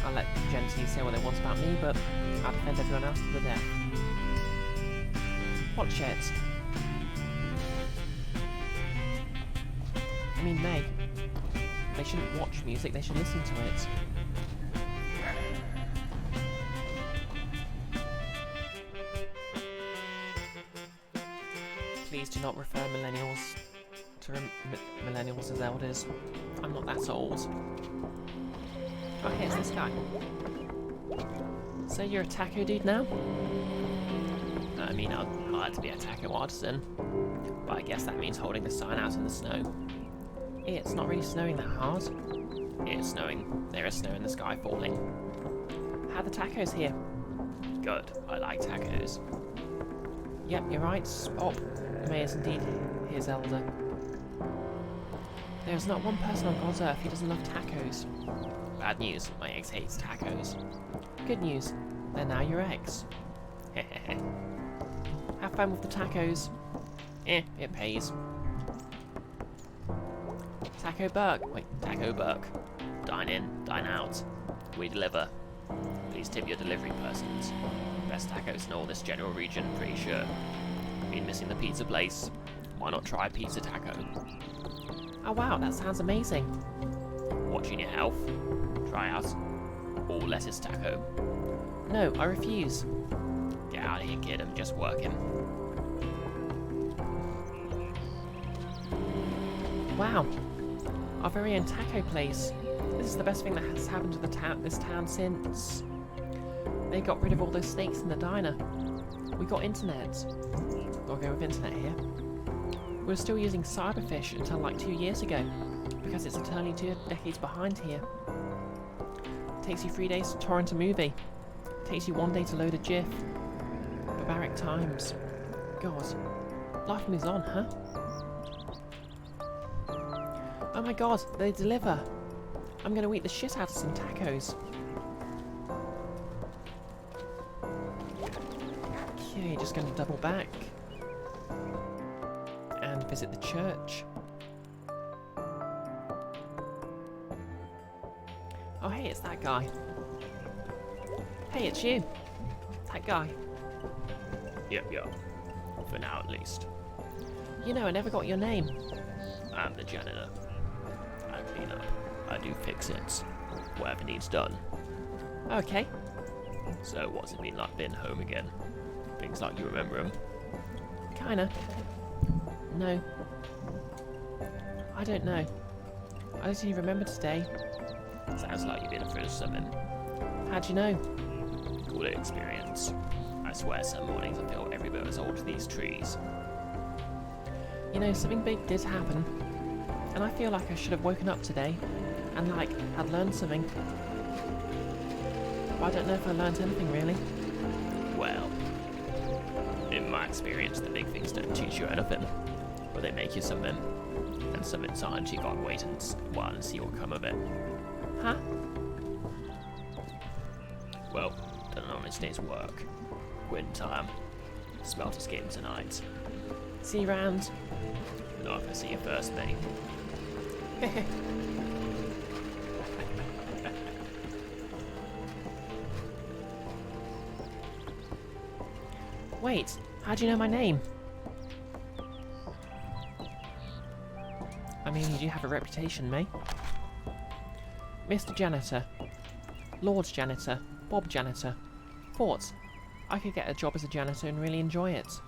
I'll let Gen Z say what they want about me, but I'll defend everyone else to the death. Watch it. I mean, May. They shouldn't watch music, they should listen to it. Please do not refer millennials to millennials as elders. I'm not that old. Oh, here's this guy. So you're a taco dude now? I mean, I'm hired to be a taco artisan, but I guess that means holding the sign out in the snow. It's not really snowing that hard. It's snowing. There is snow in the sky falling. How are the tacos here? Good. I like tacos. Yep, you're right. Op May is indeed his elder. There is not one person on God's earth who doesn't love tacos. Bad news. My ex hates tacos. Good news. They're now your ex. Have fun with the tacos. It pays. Taco Burke. Wait, Taco Burke. Dine in, dine out. We deliver. Please tip your delivery persons. Best tacos in all this general region, pretty sure. Been missing the pizza place. Why not try pizza taco? Oh wow, that sounds amazing. Watching your health. Try out. All lettuce taco. No, I refuse. Get out of here, kid. I'm just working. Wow. Our very own taco place. This is the best thing that has happened to this town since they got rid of all those snakes in the diner. We got internet. Gotta go with internet here. We were still using Cyberfish until like 2 years ago, because it's eternally 2 decades behind here. Takes you 3 days to torrent a movie. Takes you 1 day to load a GIF. Barbaric times. God. Life moves on, huh? Oh my god, they deliver! I'm gonna eat the shit out of some tacos. Okay, just gonna double back. And visit the church. Oh hey, it's that guy. Hey, it's you. That guy. Yep. For now, at least. You know, I never got your name. I'm the janitor. I clean up. I do fix-its. Whatever needs done. Okay. So what's it been like being home again? Things like you remember them? Kinda. No. I don't know. I don't even remember today. Sounds like you've been through something. How'd you know? Call it experience. I swear some mornings I feel every bit as old as these trees. You know, something big did happen. And I feel like I should have woken up today and, like, had learned something. But I don't know if I learned anything, really. Well, in my experience, the big things don't teach you anything. But they make you something. And sometimes you gotta wait and while and see what come of it. Huh? Well, done an honest day's work. Quitting time. Smelter's game tonight. See you round. Not if I see you first, mate. Wait, how do you know my name? I mean, you do have a reputation, May. Mr. Janitor. Lord Janitor. Bob Janitor. Thoughts? I could get a job as a janitor and really enjoy it.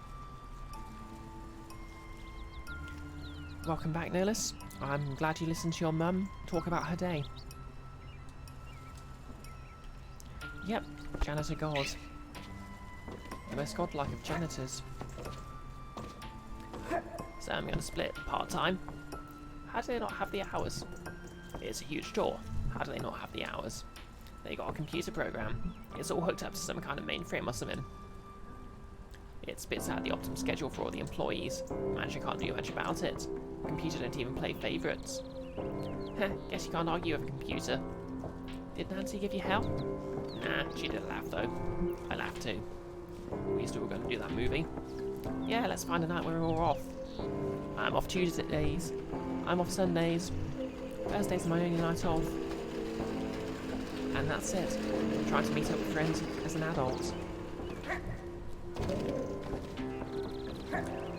Welcome back, Nicholas. I'm glad you listened to your mum talk about her day. Yep, Janitor God. The most godlike of janitors. So I'm gonna split part-time. How do they not have the hours? It's a huge chore. How do they not have the hours? They got a computer program. It's all hooked up to some kind of mainframe or something. It spits out the optimum schedule for all the employees. Manager can't do much about it. Computer don't even play favourites. Heh, guess you can't argue with a computer. Did Nancy give you hell? Nah, she did laugh though. I laughed too. We still were going to do that movie. Yeah, let's find a night where we're all off. I'm off Tuesdays. I'm off Sundays. Thursday's my only night off. And that's it. I'm trying to meet up with friends as an adult.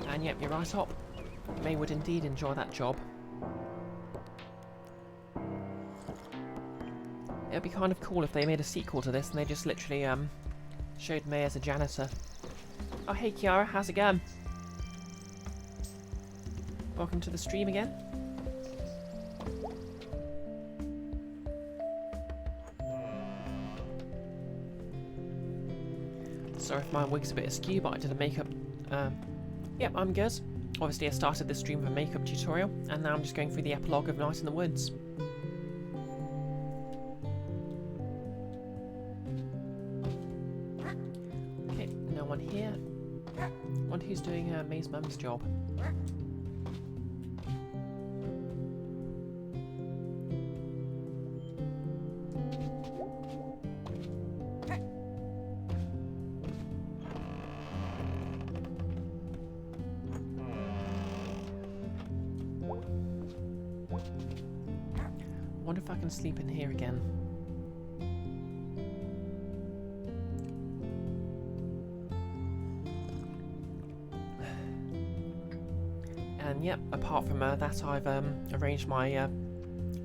And yep, you're right, Hop. May would indeed enjoy that job. It would be kind of cool if they made a sequel to this and they just literally showed May as a janitor. Oh hey Kiara, how's it going? Welcome to the stream again. Sorry if my wig's a bit askew, but I did a makeup. Yep, I'm good. Obviously, I started this stream with a makeup tutorial, and now I'm just going through the epilogue of Night in the Woods. Okay, no one here. Wonder who's doing May's mum's job. Wonder if I can sleep in here again. And yep, apart from that, I've arranged my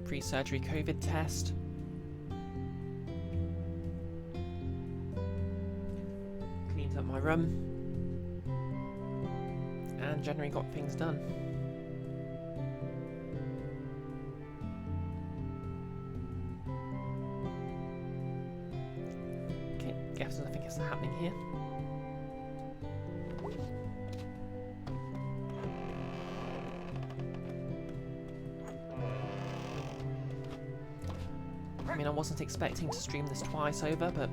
pre-surgery COVID test. my room. And generally got things done. Okay, guess nothing is happening here. I mean, I wasn't expecting to stream this twice over, but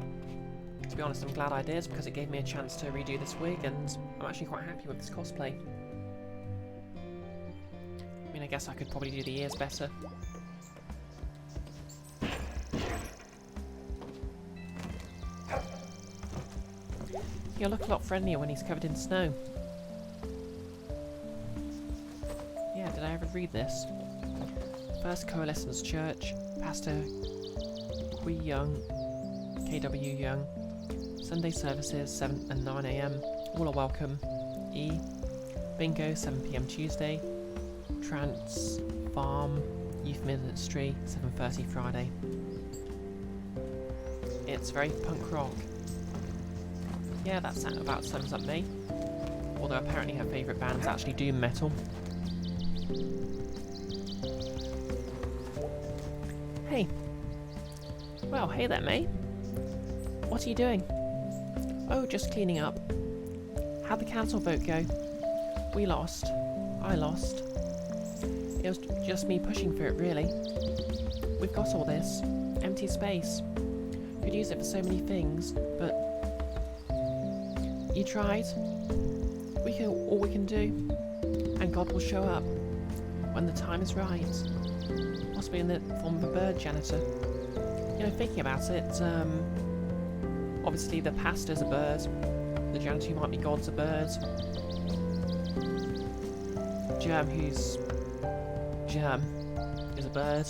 to be honest, I'm glad I did, because it gave me a chance to redo this wig, and I'm actually quite happy with this cosplay. I mean, I guess I could probably do the ears better. He'll look a lot friendlier when he's covered in snow. Yeah, did I ever read this? First Coalescence Church, Pastor Kui Young, KW Young. Sunday services 7 and 9 AM. All are welcome. E. Bingo 7 PM Tuesday. Trance Farm Youth Ministry 7:30 Friday. It's very punk rock. Yeah, that about sums up me. Although apparently her favourite band's actually doom metal. Hey. Well, hey there, May. What are you doing? Oh, just cleaning up. How'd the council vote go? We lost. I lost. It was just me pushing for it, really. We've got all this. Empty space. Could use it for so many things, but... You tried. We can all we can do. And God will show up. When the time is right. Possibly in the form of a bird janitor. You know, thinking about it, obviously the pastor's a bird. The janitor who might be God's a bird. Germ, who's... Germ, is a bird.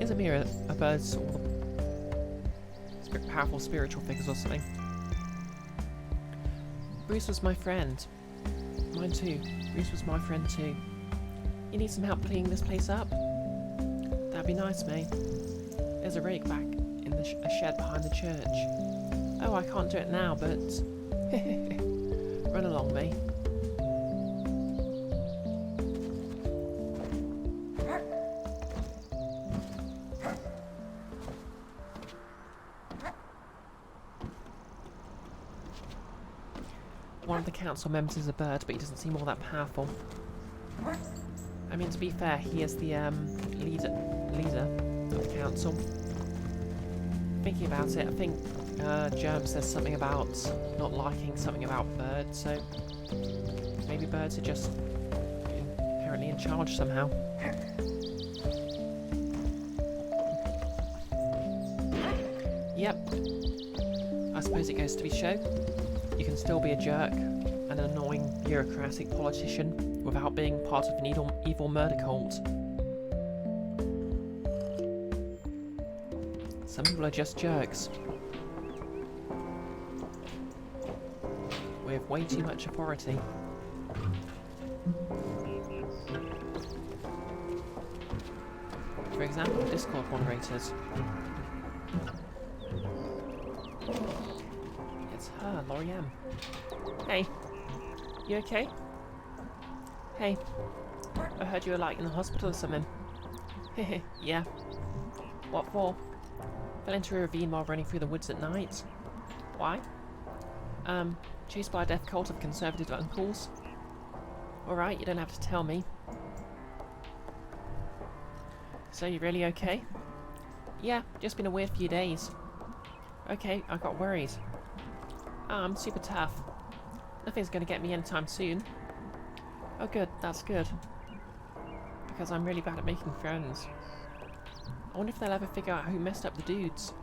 Isn't me a bird sort of powerful spiritual figures or something? Bruce was my friend. Mine too. Bruce was my friend too. You need some help cleaning this place up? That'd be nice, mate. There's a rake back in the a shed behind the church. Oh, I can't do it now, but... Run along, mate. One of the council members is a bird, but he doesn't seem all that powerful. I mean, to be fair, he is the leader of the council. Thinking about it, I think Germ says something about not liking something about birds, so maybe birds are just inherently in charge somehow. Yep. I suppose it goes to be shown. You can still be a jerk, an annoying bureaucratic politician, without being part of an evil murder cult. Some people are just jerks. With way too much authority. For example, Discord moderators. It's her, Laurie M. Hey, you okay? Hey, I heard you were like in the hospital or something. Hehe, yeah. What for? Fell into a ravine while running through the woods at night. Why? Chased by a death cult of conservative uncles. Alright, you don't have to tell me. So, you really okay? Yeah, just been a weird few days. Okay, I got worried. I'm super tough. Nothing's gonna get me anytime soon. Oh good, that's good. Because I'm really bad at making friends. I wonder if they'll ever figure out who messed up the dudes.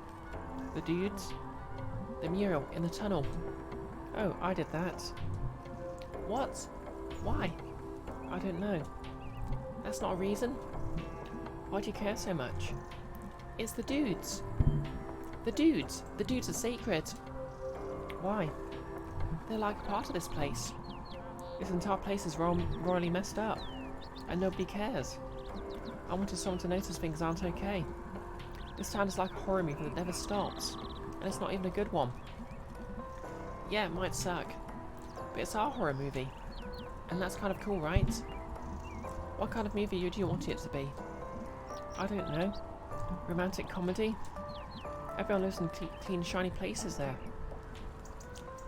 The dudes? The mural in the tunnel. Oh, I did that. What? Why? I don't know. That's not a reason? Why do you care so much? It's the dudes. The dudes! The dudes are sacred. Why? They're like part of this place. This entire place is royally messed up. And nobody cares. I wanted someone to notice things aren't okay. This town is like a horror movie that never stops. And it's not even a good one. Yeah, it might suck, but it's our horror movie, and that's kind of cool, right? What kind of movie do you want it to be? I don't know. Romantic comedy? Everyone lives in clean, shiny places there.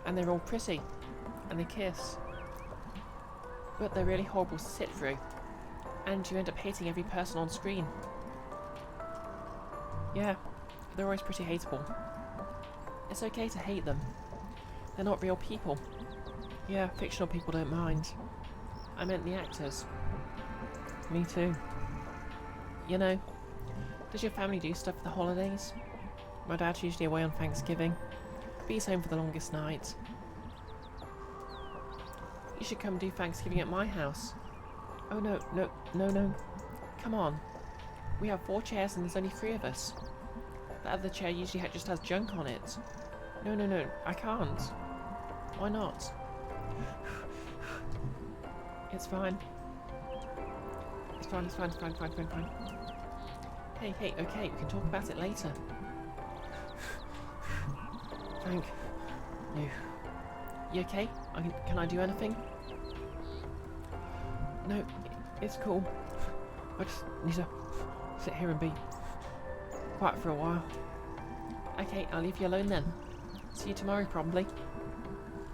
And they're all pretty. And they kiss. But they're really horrible to sit through. And you end up hating every person on screen. Yeah, they're always pretty hateable. It's okay to hate them. They're not real people. Yeah, fictional people don't mind. I meant the actors. Me too. You know, does your family do stuff for the holidays? My dad's usually away on Thanksgiving, but he's home for the longest night. You should come do Thanksgiving at my house. Oh no. Come on. We have 4 chairs and there's only 3 of us. The other chair usually just has junk on it. No, I can't. Why not? It's fine. It's fine. Hey, okay, we can talk about it later. Thank you. You okay? Can I do anything? No, it's cool. I just need to sit here and be quiet for a while. Okay, I'll leave you alone then. See you tomorrow, probably.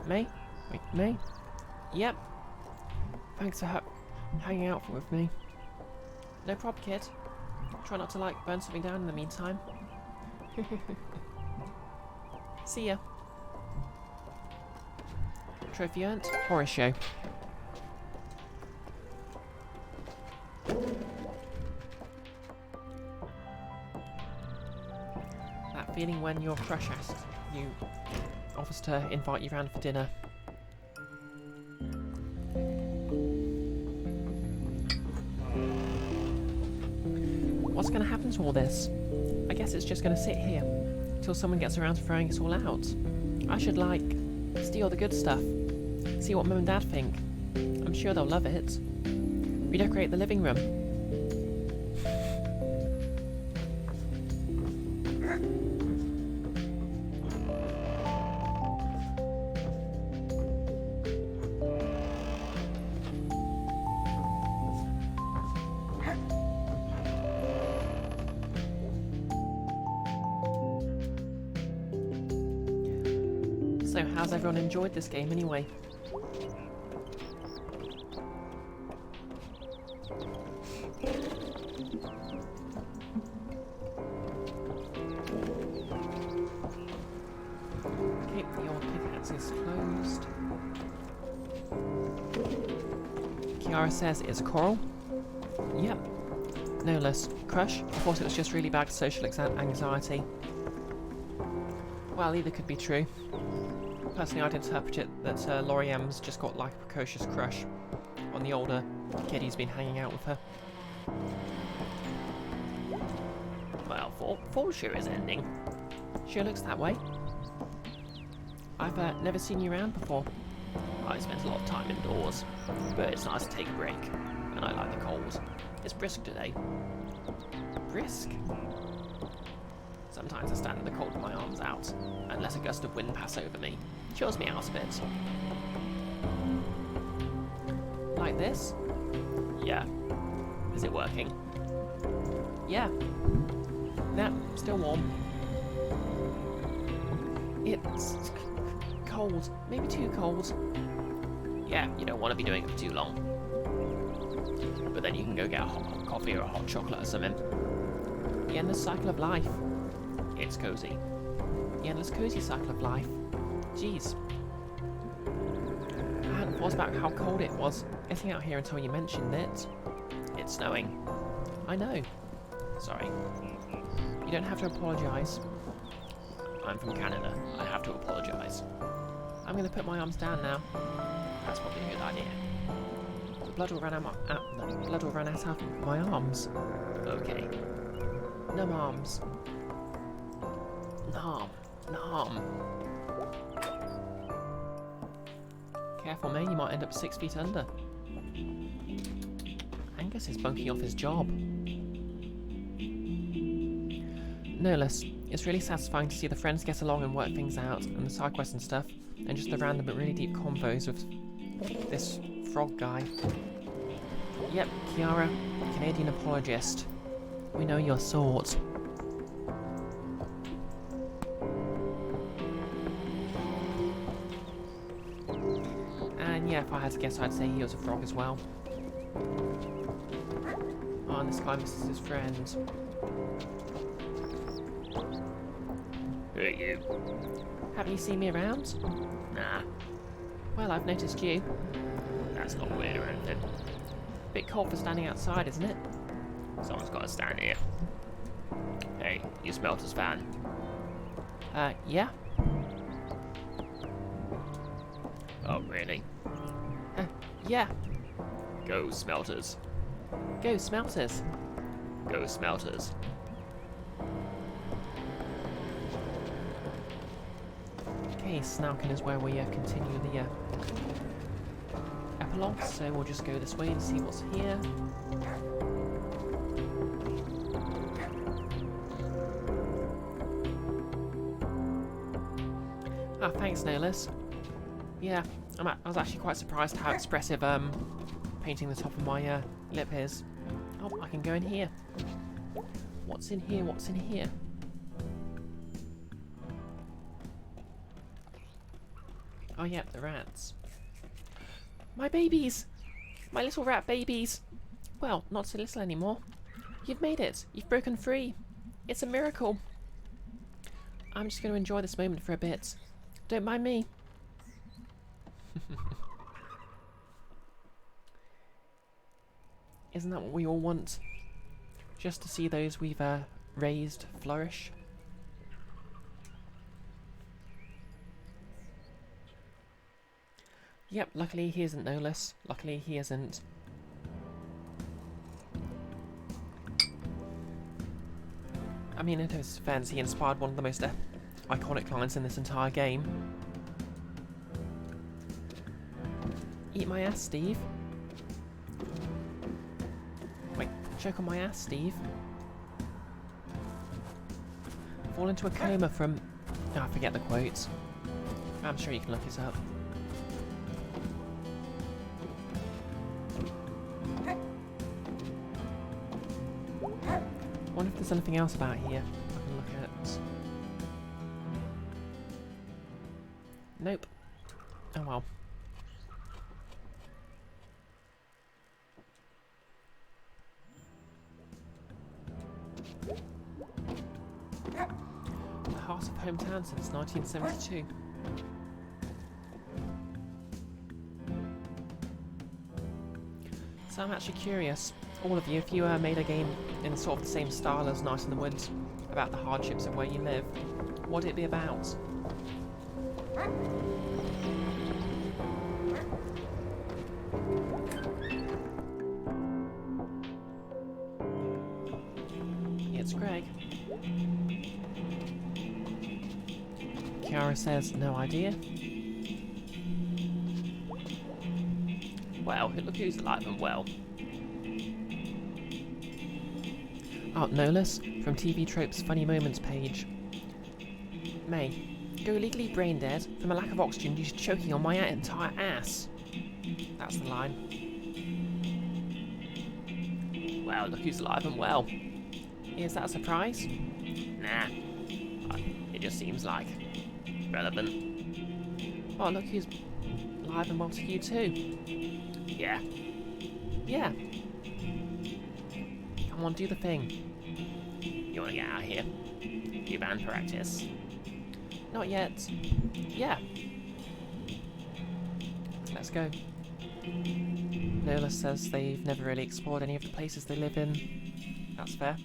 May? Wait, May? Yep. Thanks for hanging out with me. No problem, kid. Try not to, burn something down in the meantime. See ya. Trophy earned. Horror show. That feeling when your crush asks you, offers to invite you round for dinner. What's going to happen to all this? I guess it's just going to sit here till someone gets around to throwing it all out. I should, steal the good stuff. See what Mum and Dad think. I'm sure they'll love it. Redecorate the living room. So, how's everyone enjoyed this game anyway? Okay, the old pickaxe is closed. Kiara says it's coral. Yep. No less. Crush? I thought it was just really bad social anxiety. Well, either could be true. Personally, I'd interpret it that Laurie M's just got a precocious crush on the older kid who's been hanging out with her. Well, fall sure is ending. Sure looks that way. I've never seen you around before. I spent a lot of time indoors, but it's nice to take a break, and I like the cold. It's brisk today. Brisk? Sometimes I stand in the cold with my arms out, and let a gust of wind pass over me. Chills me out a bit. Like this? Yeah. Is it working? Yeah. Nah, still warm. It's cold. Maybe too cold. Yeah, you don't want to be doing it for too long. But then you can go get a hot coffee or a hot chocolate or something. The endless cycle of life. It's cozy. The endless cozy cycle of life. Jeez. I hadn't thought about how cold it was getting out here until you mentioned it. It's snowing. I know. Sorry. You don't have to apologise. I'm from Canada. I have to apologise. I'm going to put my arms down now. That's probably a good idea. The blood will run out of my arms. Okay. Numb arms. Nom. Careful, man, you might end up 6 feet under. Angus is bunking off his job. No less. It's really satisfying to see the friends get along and work things out, and the side quests and stuff, and just the random but really deep convos with this frog guy. Yep, Kiara, Canadian apologist. We know your sort. And yeah, if I had to guess, I'd say he was a frog as well. Oh, and this guy misses his friend. Who are you? Haven't you seen me around? Nah, Well, I've noticed you. that's not weird or anything. Bit cold for standing outside, isn't it? Someone's got to stand here. Hey, you Smelters fan? Yeah? Oh, really? Yeah. Go Smelters. Go, Smelters. Go Smelters. Okay, Snalkin is where we continue the epilogue, so we'll just go this way and see what's here. Ah, thanks, Nailers. Yeah, I was actually quite surprised how expressive painting the top of my lip is. Oh, I can go in here. What's in here? What's in here? Oh, yep, the rats. My babies! My little rat babies! Well, not so little anymore. You've made it. You've broken free. It's a miracle. I'm just going to enjoy this moment for a bit. Don't mind me. Isn't that what we all want? Just to see those we've raised flourish? Yep, luckily he isn't Nolus. Luckily he isn't. I mean, in his defense, he inspired one of the most iconic lines in this entire game. Eat my ass, Steve. Wait, choke on my ass, Steve. Fall into a coma from... Oh, I forget the quote. I'm sure you can look it up. I wonder if there's anything else about here I can look at. Nope. Oh well. The heart of hometown since 1972. So I'm actually curious, all of you, if you made a game in sort of the same style as Night in the Woods, about the hardships of where you live, what would it be about? It's Greg. Kiara says, no idea. Well, look who's alive and well. Art Nolus from TV Trope's Funny Moments page. May, go legally brain dead from a lack of oxygen due to choking on my entire ass. That's the line. Well, look who's alive and well. Is that a surprise? Nah. It just seems like relevant. Oh, look who's alive and well to you too. Yeah. Yeah. Come on, do the thing. You want to get out of here? You band practice. Not yet. Yeah. Let's go. Nola says they've never really explored any of the places they live in. That's fair.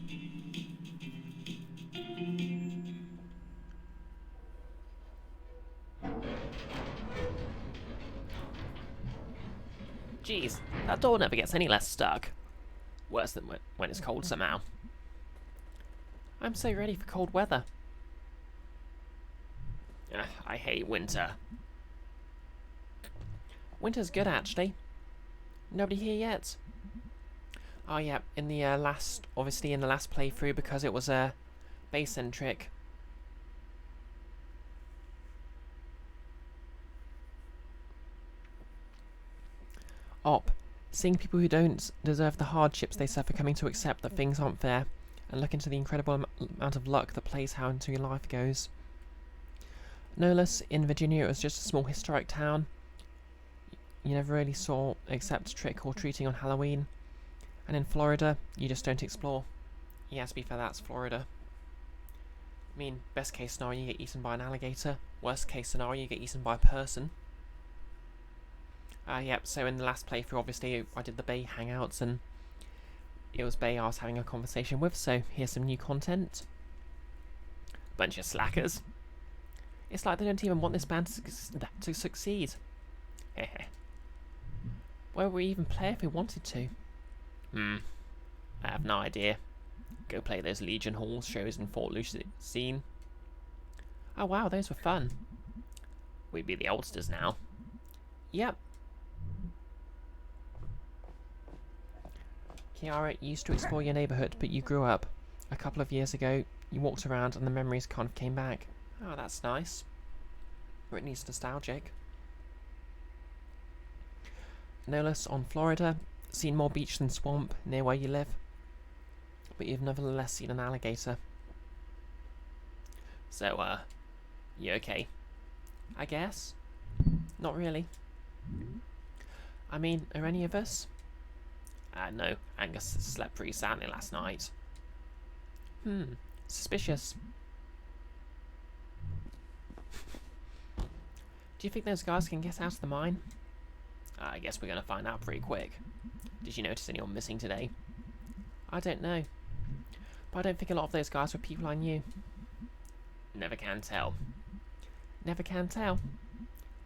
Jeez, that door never gets any less stuck. Worse than when it's cold somehow. I'm so ready for cold weather. I hate winter. Winter's good, actually. Nobody here yet. Oh yeah, in the last playthrough, because it was base-centric, Op. Seeing people who don't deserve the hardships they suffer coming to accept that things aren't fair, and look into the incredible amount of luck that plays how into your life goes. No less, in Virginia it was just a small historic town. You never really saw except trick or treating on Halloween. And in Florida, you just don't explore. Yeah, to be fair, that's Florida. I mean, best case scenario, you get eaten by an alligator. Worst case scenario, you get eaten by a person. Yep, so in the last playthrough, obviously, I did the Bay Hangouts, and it was Bay I was having a conversation with, so here's some new content. Bunch of slackers. It's like they don't even want this band to succeed. Hehe. Where would we even play if we wanted to? I have no idea. Go play those Legion Hall shows in Fort Lucine. Oh wow, those were fun. We'd be the oldsters now. Yep. Kiara, you used to explore your neighbourhood, but you grew up. A couple of years ago, you walked around and the memories kind of came back. Oh, that's nice. Whitney's nostalgic. No less, on Florida, seen more beach than swamp near where you live, but you've nevertheless seen an alligator. So, you okay? I guess. Not really. I mean, are any of us? No, Angus slept pretty soundly last night. Suspicious. Do you think those guys can get out of the mine? I guess we're going to find out pretty quick. Did you notice anyone missing today? I don't know. But I don't think a lot of those guys were people I knew. Never can tell. Never can tell.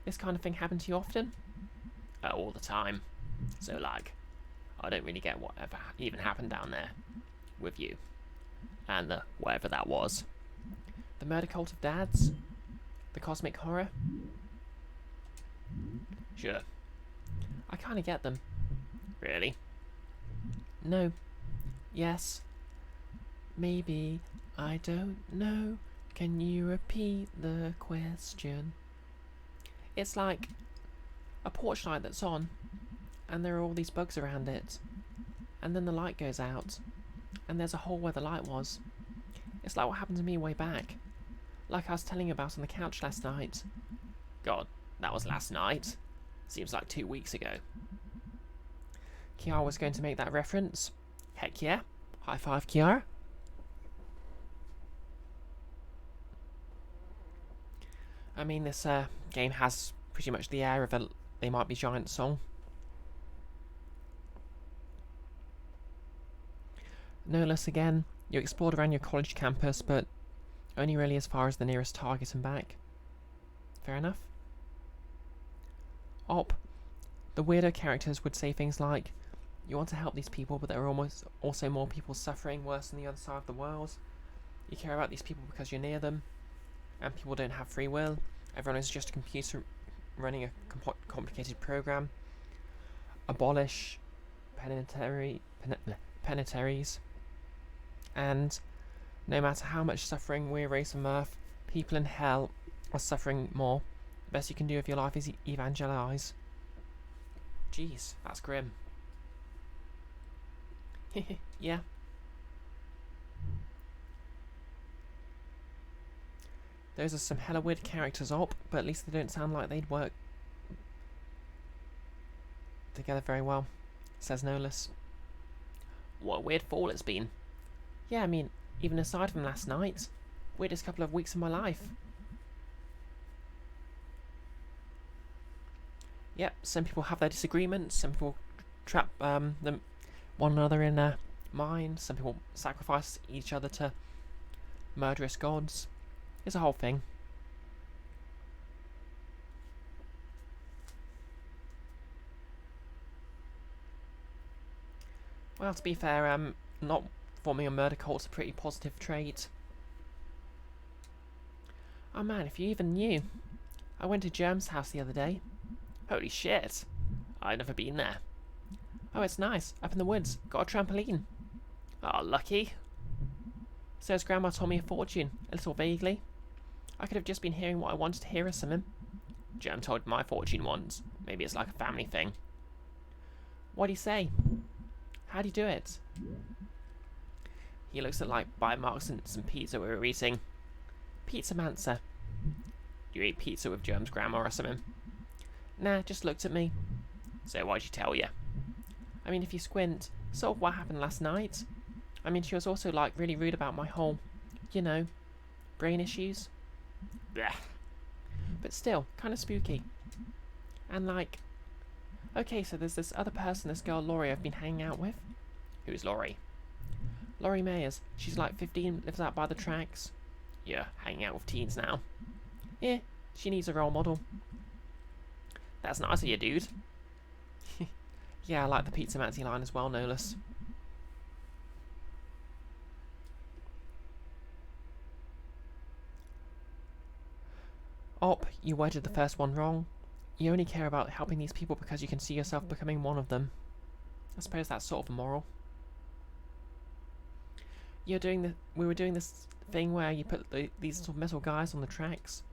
This kind of thing happen to you often? All the time. So, like, I don't really get whatever even happened down there with you. And whatever that was. The murder cult of dads? The cosmic horror? Sure. I kind of get them. Really? No. Yes. Maybe. I don't know. Can you repeat the question? It's like a porch light that's on, and there are all these bugs around it, and then the light goes out, and there's a hole where the light was. It's like what happened to me way back, like I was telling you about on the couch last night. God, that was last night. Seems like 2 weeks ago. Kiara was going to make that reference. Heck yeah. High five, Kiara. I mean, this game has pretty much the air of a They Might Be Giant song. No less again, you explored around your college campus, but only really as far as the nearest target and back. Fair enough. Op. The weirdo characters would say things like, you want to help these people, but there are almost also more people suffering worse than the other side of the world. You care about these people because you're near them, and people don't have free will. Everyone is just a computer running a complicated program. Abolish penitentiaries. And no matter how much suffering we erase from Earth, people in hell are suffering more. The best you can do with your life is evangelize. Jeez, that's grim. Yeah. Those are some hella weird characters, Op, but at least they don't sound like they'd work together very well, says Nolus. What a weird fall it's been. Yeah, I mean, even aside from last night, weirdest couple of weeks of my life. Yep, some people have their disagreements, some people trap them one another in a mine, some people sacrifice each other to murderous gods. It's a whole thing. Well, to be fair, not forming a murder cult's a pretty positive trait. Oh man, if you even knew. I went to Germ's house the other day. Holy shit. I've never been there. Oh, it's nice. Up in the woods. Got a trampoline. Oh, lucky. So his grandma told me a fortune, a little vaguely. I could have just been hearing what I wanted to hear or something. Germ told my fortune once. Maybe it's like a family thing. What do you say? How do you do it? He looks at like bite marks and some pizza we were eating. Pizza Mancer. You eat pizza with Germ's grandma or something? Nah, just looked at me. So why'd she tell you? I mean, if you squint, sort of what happened last night. I mean, she was also like really rude about my whole, you know, brain issues. Blech. But still, kind of spooky. And like, okay, so there's this other person, this girl Laurie I've been hanging out with. Who's Laurie? Laurie Mayers. She's like 15, lives out by the tracks. You're hanging out with teens now. Yeah, she needs a role model. That's nice of you, dude. Yeah, I like the Pizza Mancy line as well, no less. Op, you worded the first one wrong. You only care about helping these people because you can see yourself becoming one of them. I suppose that's sort of a moral. We were doing this thing where you put these sort of metal guys on the tracks,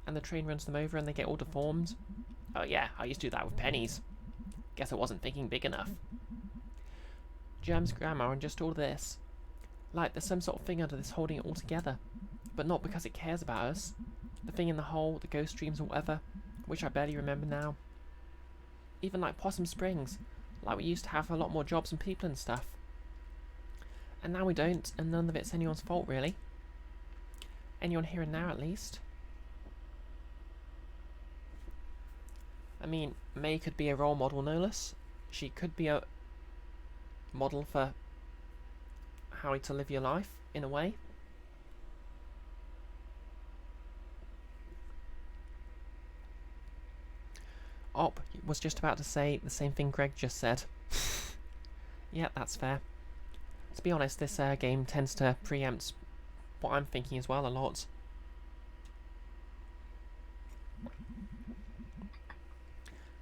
and the train runs them over and they get all deformed. Oh yeah, I used to do that with pennies. Guess I wasn't thinking big enough. Germ's grammar and just all this. Like there's some sort of thing under this holding it all together, but not because it cares about us. The thing in the hole, the ghost streams or whatever, which I barely remember now. Even like Possum Springs, like we used to have a lot more jobs and people and stuff. And now we don't, and none of it's anyone's fault really. Anyone here and now at least. I mean, May could be a role model, no less. She could be a model for how to live your life, in a way. Op was just about to say the same thing Greg just said. Yeah, that's fair. To be honest, this game tends to preempt what I'm thinking as well a lot.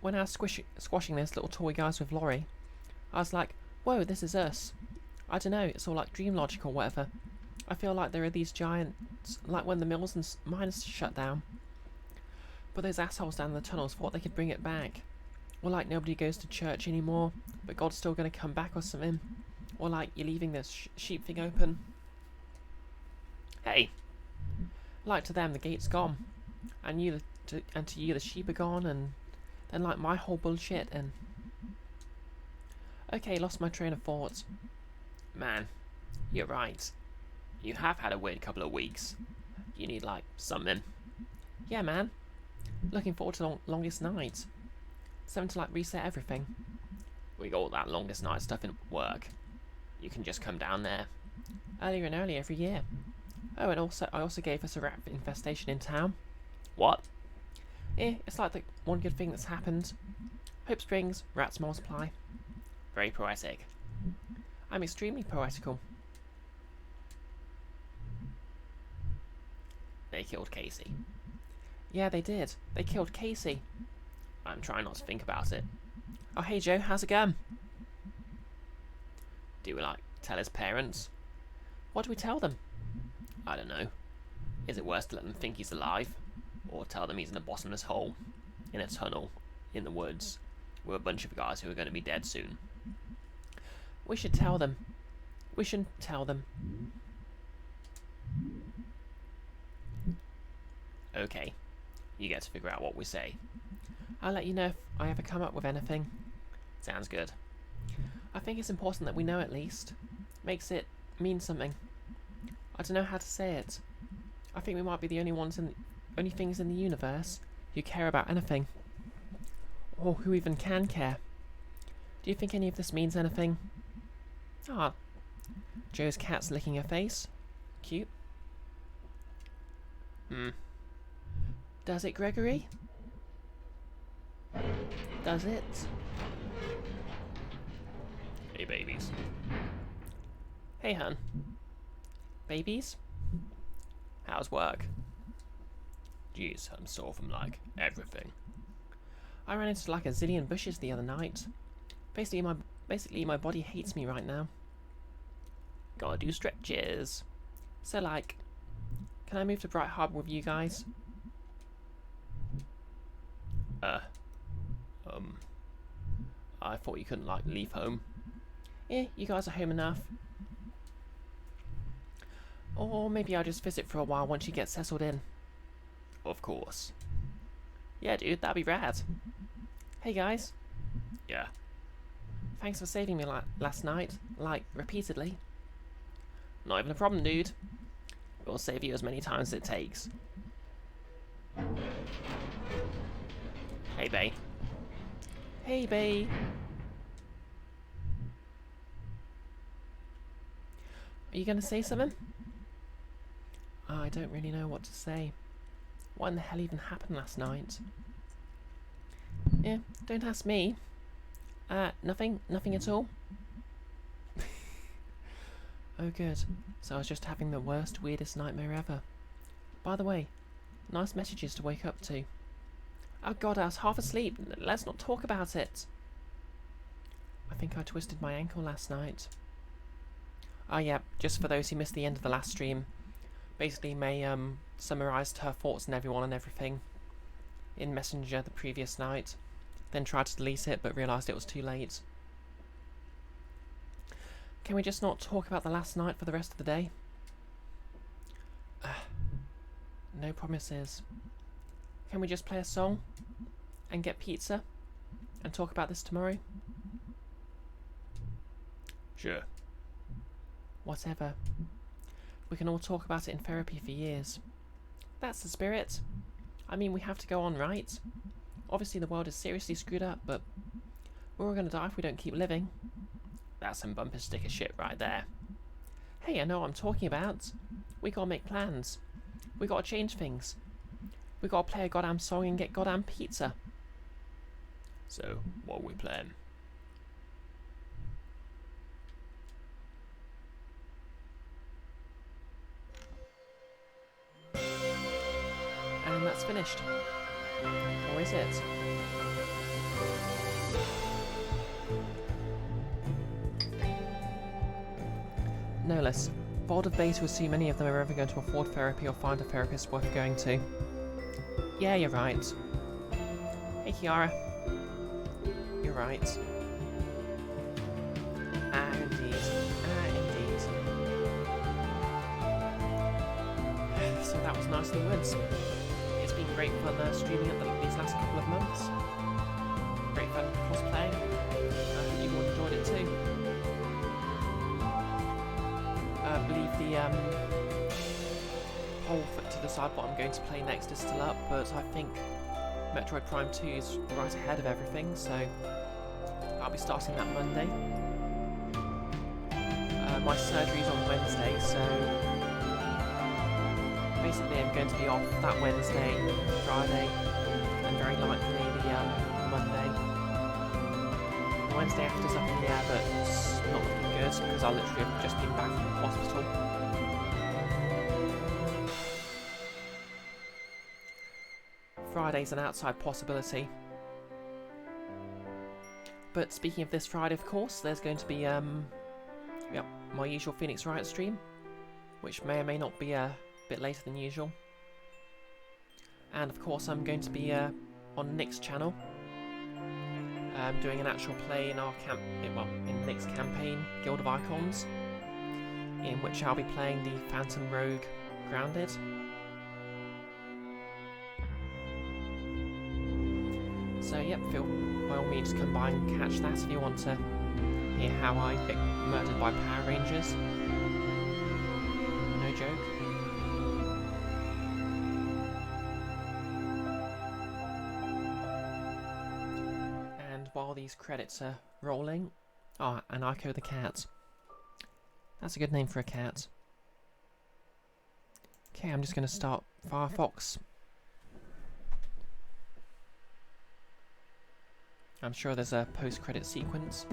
When I was squashing this little toy guys with Laurie, I was like, whoa, this is us. I don't know, it's all like dream logic or whatever. I feel like there are these giants, like when the mills and mines shut down. But those assholes down in the tunnels thought they could bring it back. Or like nobody goes to church anymore, but God's still going to come back or something. Or like you're leaving this sheep thing open. Hey. Like to them, the gate's gone. And to you, the sheep are gone, and then like my whole bullshit, and... Okay, lost my train of thought. Man, you're right. You have had a weird couple of weeks. You need, like, something. Yeah, man. Looking forward to the longest night. Something to like reset everything. We got all that longest night stuff in work. You can just come down there. Earlier and earlier every year. Oh, and I also gave us a rat infestation in town. What? It's like the one good thing that's happened. Hope springs, rats multiply. Very poetic. I'm extremely poetical. They killed Casey. Yeah, they did. They killed Casey. I'm trying not to think about it. Oh, hey Joe, how's it going? Do we, like, tell his parents? What do we tell them? I don't know. Is it worse to let them think he's alive? Or tell them he's in a bottomless hole, in a tunnel, in the woods, with a bunch of guys who are going to be dead soon? We should tell them. We shouldn't tell them. Okay. You get to figure out what we say. I'll let you know if I ever come up with anything. Sounds good. I think it's important that we know at least. Makes it mean something. I don't know how to say it. I think we might be the only things in the universe who care about anything. Or who even can care. Do you think any of this means anything? Ah. Joe's cat's licking her face. Cute. Does it, Gregory? Does it? Hey, babies. Hey, hun. Babies? How's work? Jeez, I'm sore from, like, everything. I ran into like a zillion bushes the other night. Basically, my body hates me right now. Gotta do stretches. So, like, can I move to Bright Harbour with you guys? I thought you couldn't, like, leave home. Yeah, you guys are home enough. Or maybe I'll just visit for a while once you get settled in. Of course. Yeah, dude, that'd be rad. Hey, guys. Yeah. Thanks for saving me last night, like, repeatedly. Not even a problem, dude. We'll save you as many times as it takes. Hey, Bay. Hey, Bay. Are you going to say something? Oh, I don't really know what to say. What in the hell even happened last night? Yeah, don't ask me. Nothing at all. Oh, good. So I was just having the worst, weirdest nightmare ever. By the way, nice messages to wake up to. Oh god, I was half asleep. Let's not talk about it. I think I twisted my ankle last night. Oh yeah, just for those who missed the end of the last stream. Basically, May summarised her thoughts and everyone and everything in Messenger the previous night. Then tried to delete it, but realised it was too late. Can we just not talk about the last night for the rest of the day? No promises. Can we just play a song? And get pizza? And talk about this tomorrow? Sure. Whatever. We can all talk about it in therapy for years. That's the spirit. I mean, we have to go on, right? Obviously the world is seriously screwed up, but we're all gonna die if we don't keep living. That's some bumper sticker shit right there. Hey, I know what I'm talking about. We gotta make plans. We gotta change things. We gotta play a goddamn song and get goddamn pizza. So, what are we playing? And that's finished. Or is it? No less. Bold of Bay to assume any of them are ever going to afford therapy or find a therapist worth going to. Yeah, you're right. Hey, Kiara. You're right. Indeed. Indeed. So that was nice in the woods. It's been great fun streaming it these last couple of months. Great fun cosplaying. I hope you all enjoyed it too. I believe the poll to decide what I'm going to play next is still up, but I think Metroid Prime 2 is right ahead of everything, so I'll be starting that Monday. My surgery's on Wednesday, so basically I'm going to be off that Wednesday, Friday, and very likely the Monday. The Wednesday after's up in the air, but it's not looking good because I literally have just been back from the hospital. Friday's an outside possibility. But speaking of this Friday, of course, there's going to be my usual Phoenix Riot stream, which may or may not be a bit later than usual. And of course I'm going to be on Nick's channel, doing an actual play in our in Nick's campaign, Guild of Icons, in which I'll be playing the Phantom Rogue Grounded. So yep, feel by all means come by and catch that if you want to hear how I get murdered by Power Rangers. No joke. And while these credits are rolling... Oh, and Ico the cat. That's a good name for a cat. Okay, I'm just going to start Firefox. I'm sure there's a post-credit sequence.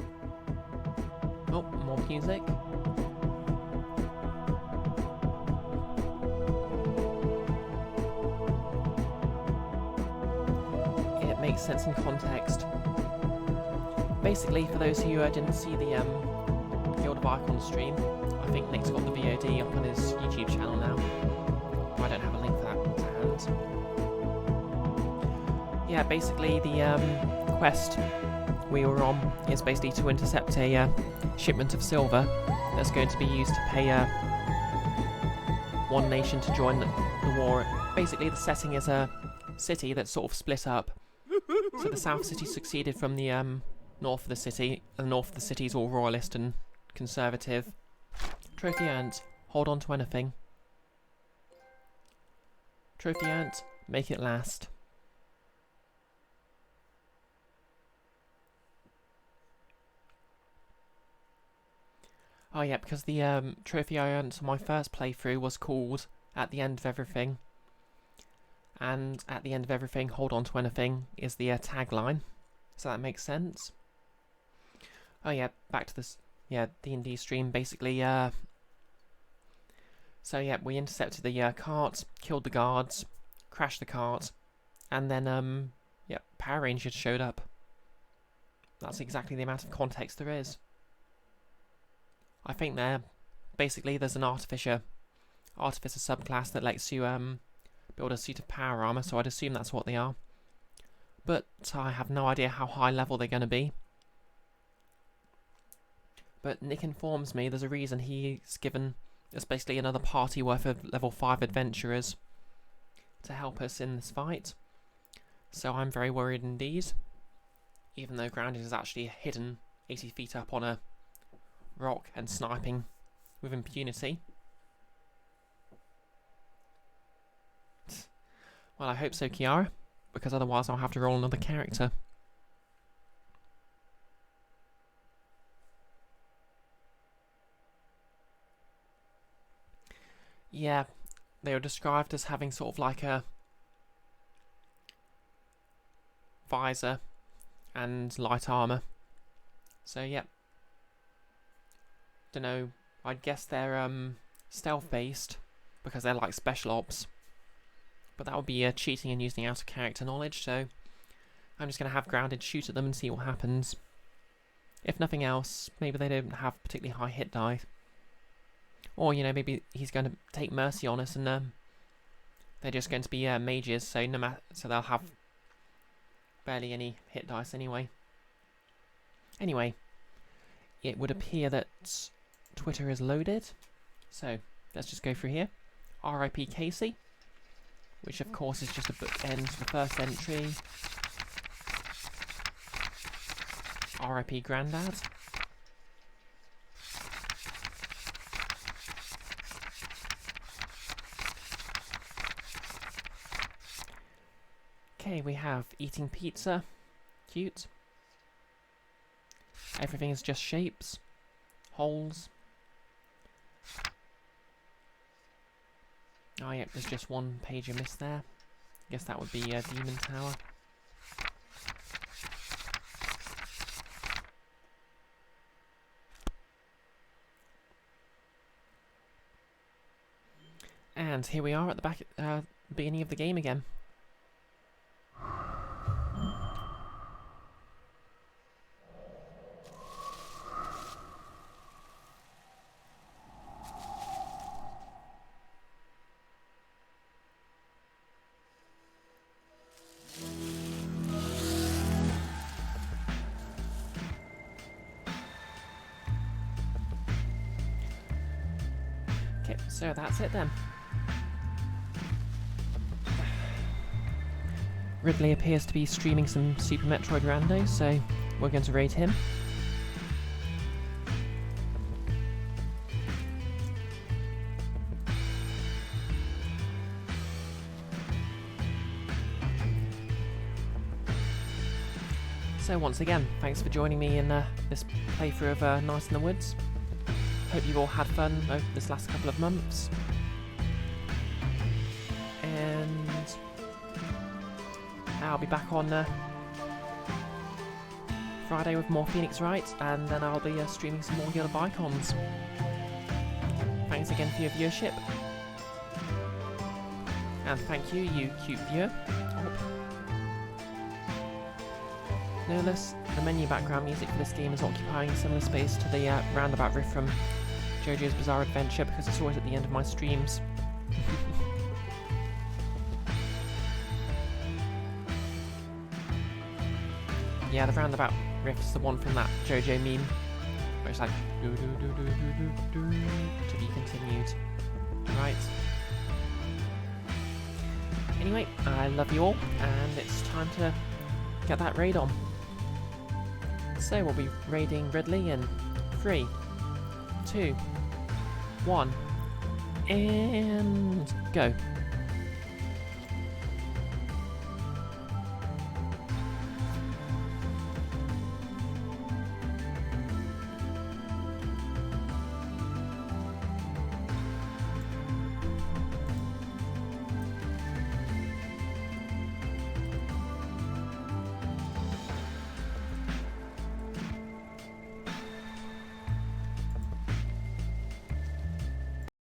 Oh, more music. It makes sense in context. Basically, for those who didn't see the Guild of Icons stream, I think Nick's got the VOD up on his YouTube channel now. I don't have a link for that to hand. Yeah, basically the quest we were on is basically to intercept a shipment of silver that's going to be used to pay one nation to join the war. Basically, the setting is a city that's sort of split up. So the south city succeeded from the north of the city. The north of the city is all royalist and conservative. Trophy earned. Hold on to anything. Trophy earned. Make it last. Oh yeah, because the trophy I earned on my first playthrough was called At the End of Everything. And at the end of everything, hold on to anything is the tagline. So that makes sense. Oh yeah, back to this D&D stream. Basically, so yeah, we intercepted the cart, killed the guards, crashed the cart, and then Power Rangers showed up. That's exactly the amount of context there is. I think there's an artificer subclass that lets you build a suit of power armor, so I'd assume that's what they are. But I have no idea how high level they're going to be. But Nick informs me there's a reason he's given us basically another party worth of level 5 adventurers to help us in this fight. So I'm very worried indeed. Even though Grounded is actually hidden 80 feet up on a rock and sniping with impunity. Well, I hope so, Kiara, because otherwise I'll have to roll another character. Yeah, they were described as having sort of like a visor and light armor. So, yeah. Don't know, I'd guess they're stealth based because they're like special ops, but that would be cheating and using out of character knowledge, so I'm just going to have Grounded shoot at them and see what happens. If nothing else, maybe they don't have particularly high hit die, or maybe he's going to take mercy on us and they're just going to be mages, so so they'll have barely any hit dice anyway. Anyway, it would appear that Twitter is loaded, so let's just go through here. R.I.P. Casey, which of course is just a bookend to the first entry. R.I.P. Grandad. Okay, we have eating pizza. Cute. Everything is just shapes. Holes. Oh yep, there's just one page you missed there. Guess that would be Demon Tower. And here we are at the beginning of the game again. Okay, so that's it then. Ridley appears to be streaming some Super Metroid Rando, so we're going to raid him. So once again, thanks for joining me in this playthrough of Night in the Woods. Hope you've all had fun over this last couple of months. And I'll be back on Friday with more Phoenix Wright, and then I'll be streaming some more Guild of Icons. Thanks again for your viewership. And thank you, you cute viewer. Notice the menu background music for this game is occupying a similar space to the roundabout riff from JoJo's Bizarre Adventure, because it's always at the end of my streams. Yeah, the roundabout riff's the one from that JoJo meme, where it's like do do do do do do do to be continued. Right. Anyway, I love you all, and it's time to get that raid on. So we'll be raiding Ridley in 3, 2, 1, and go.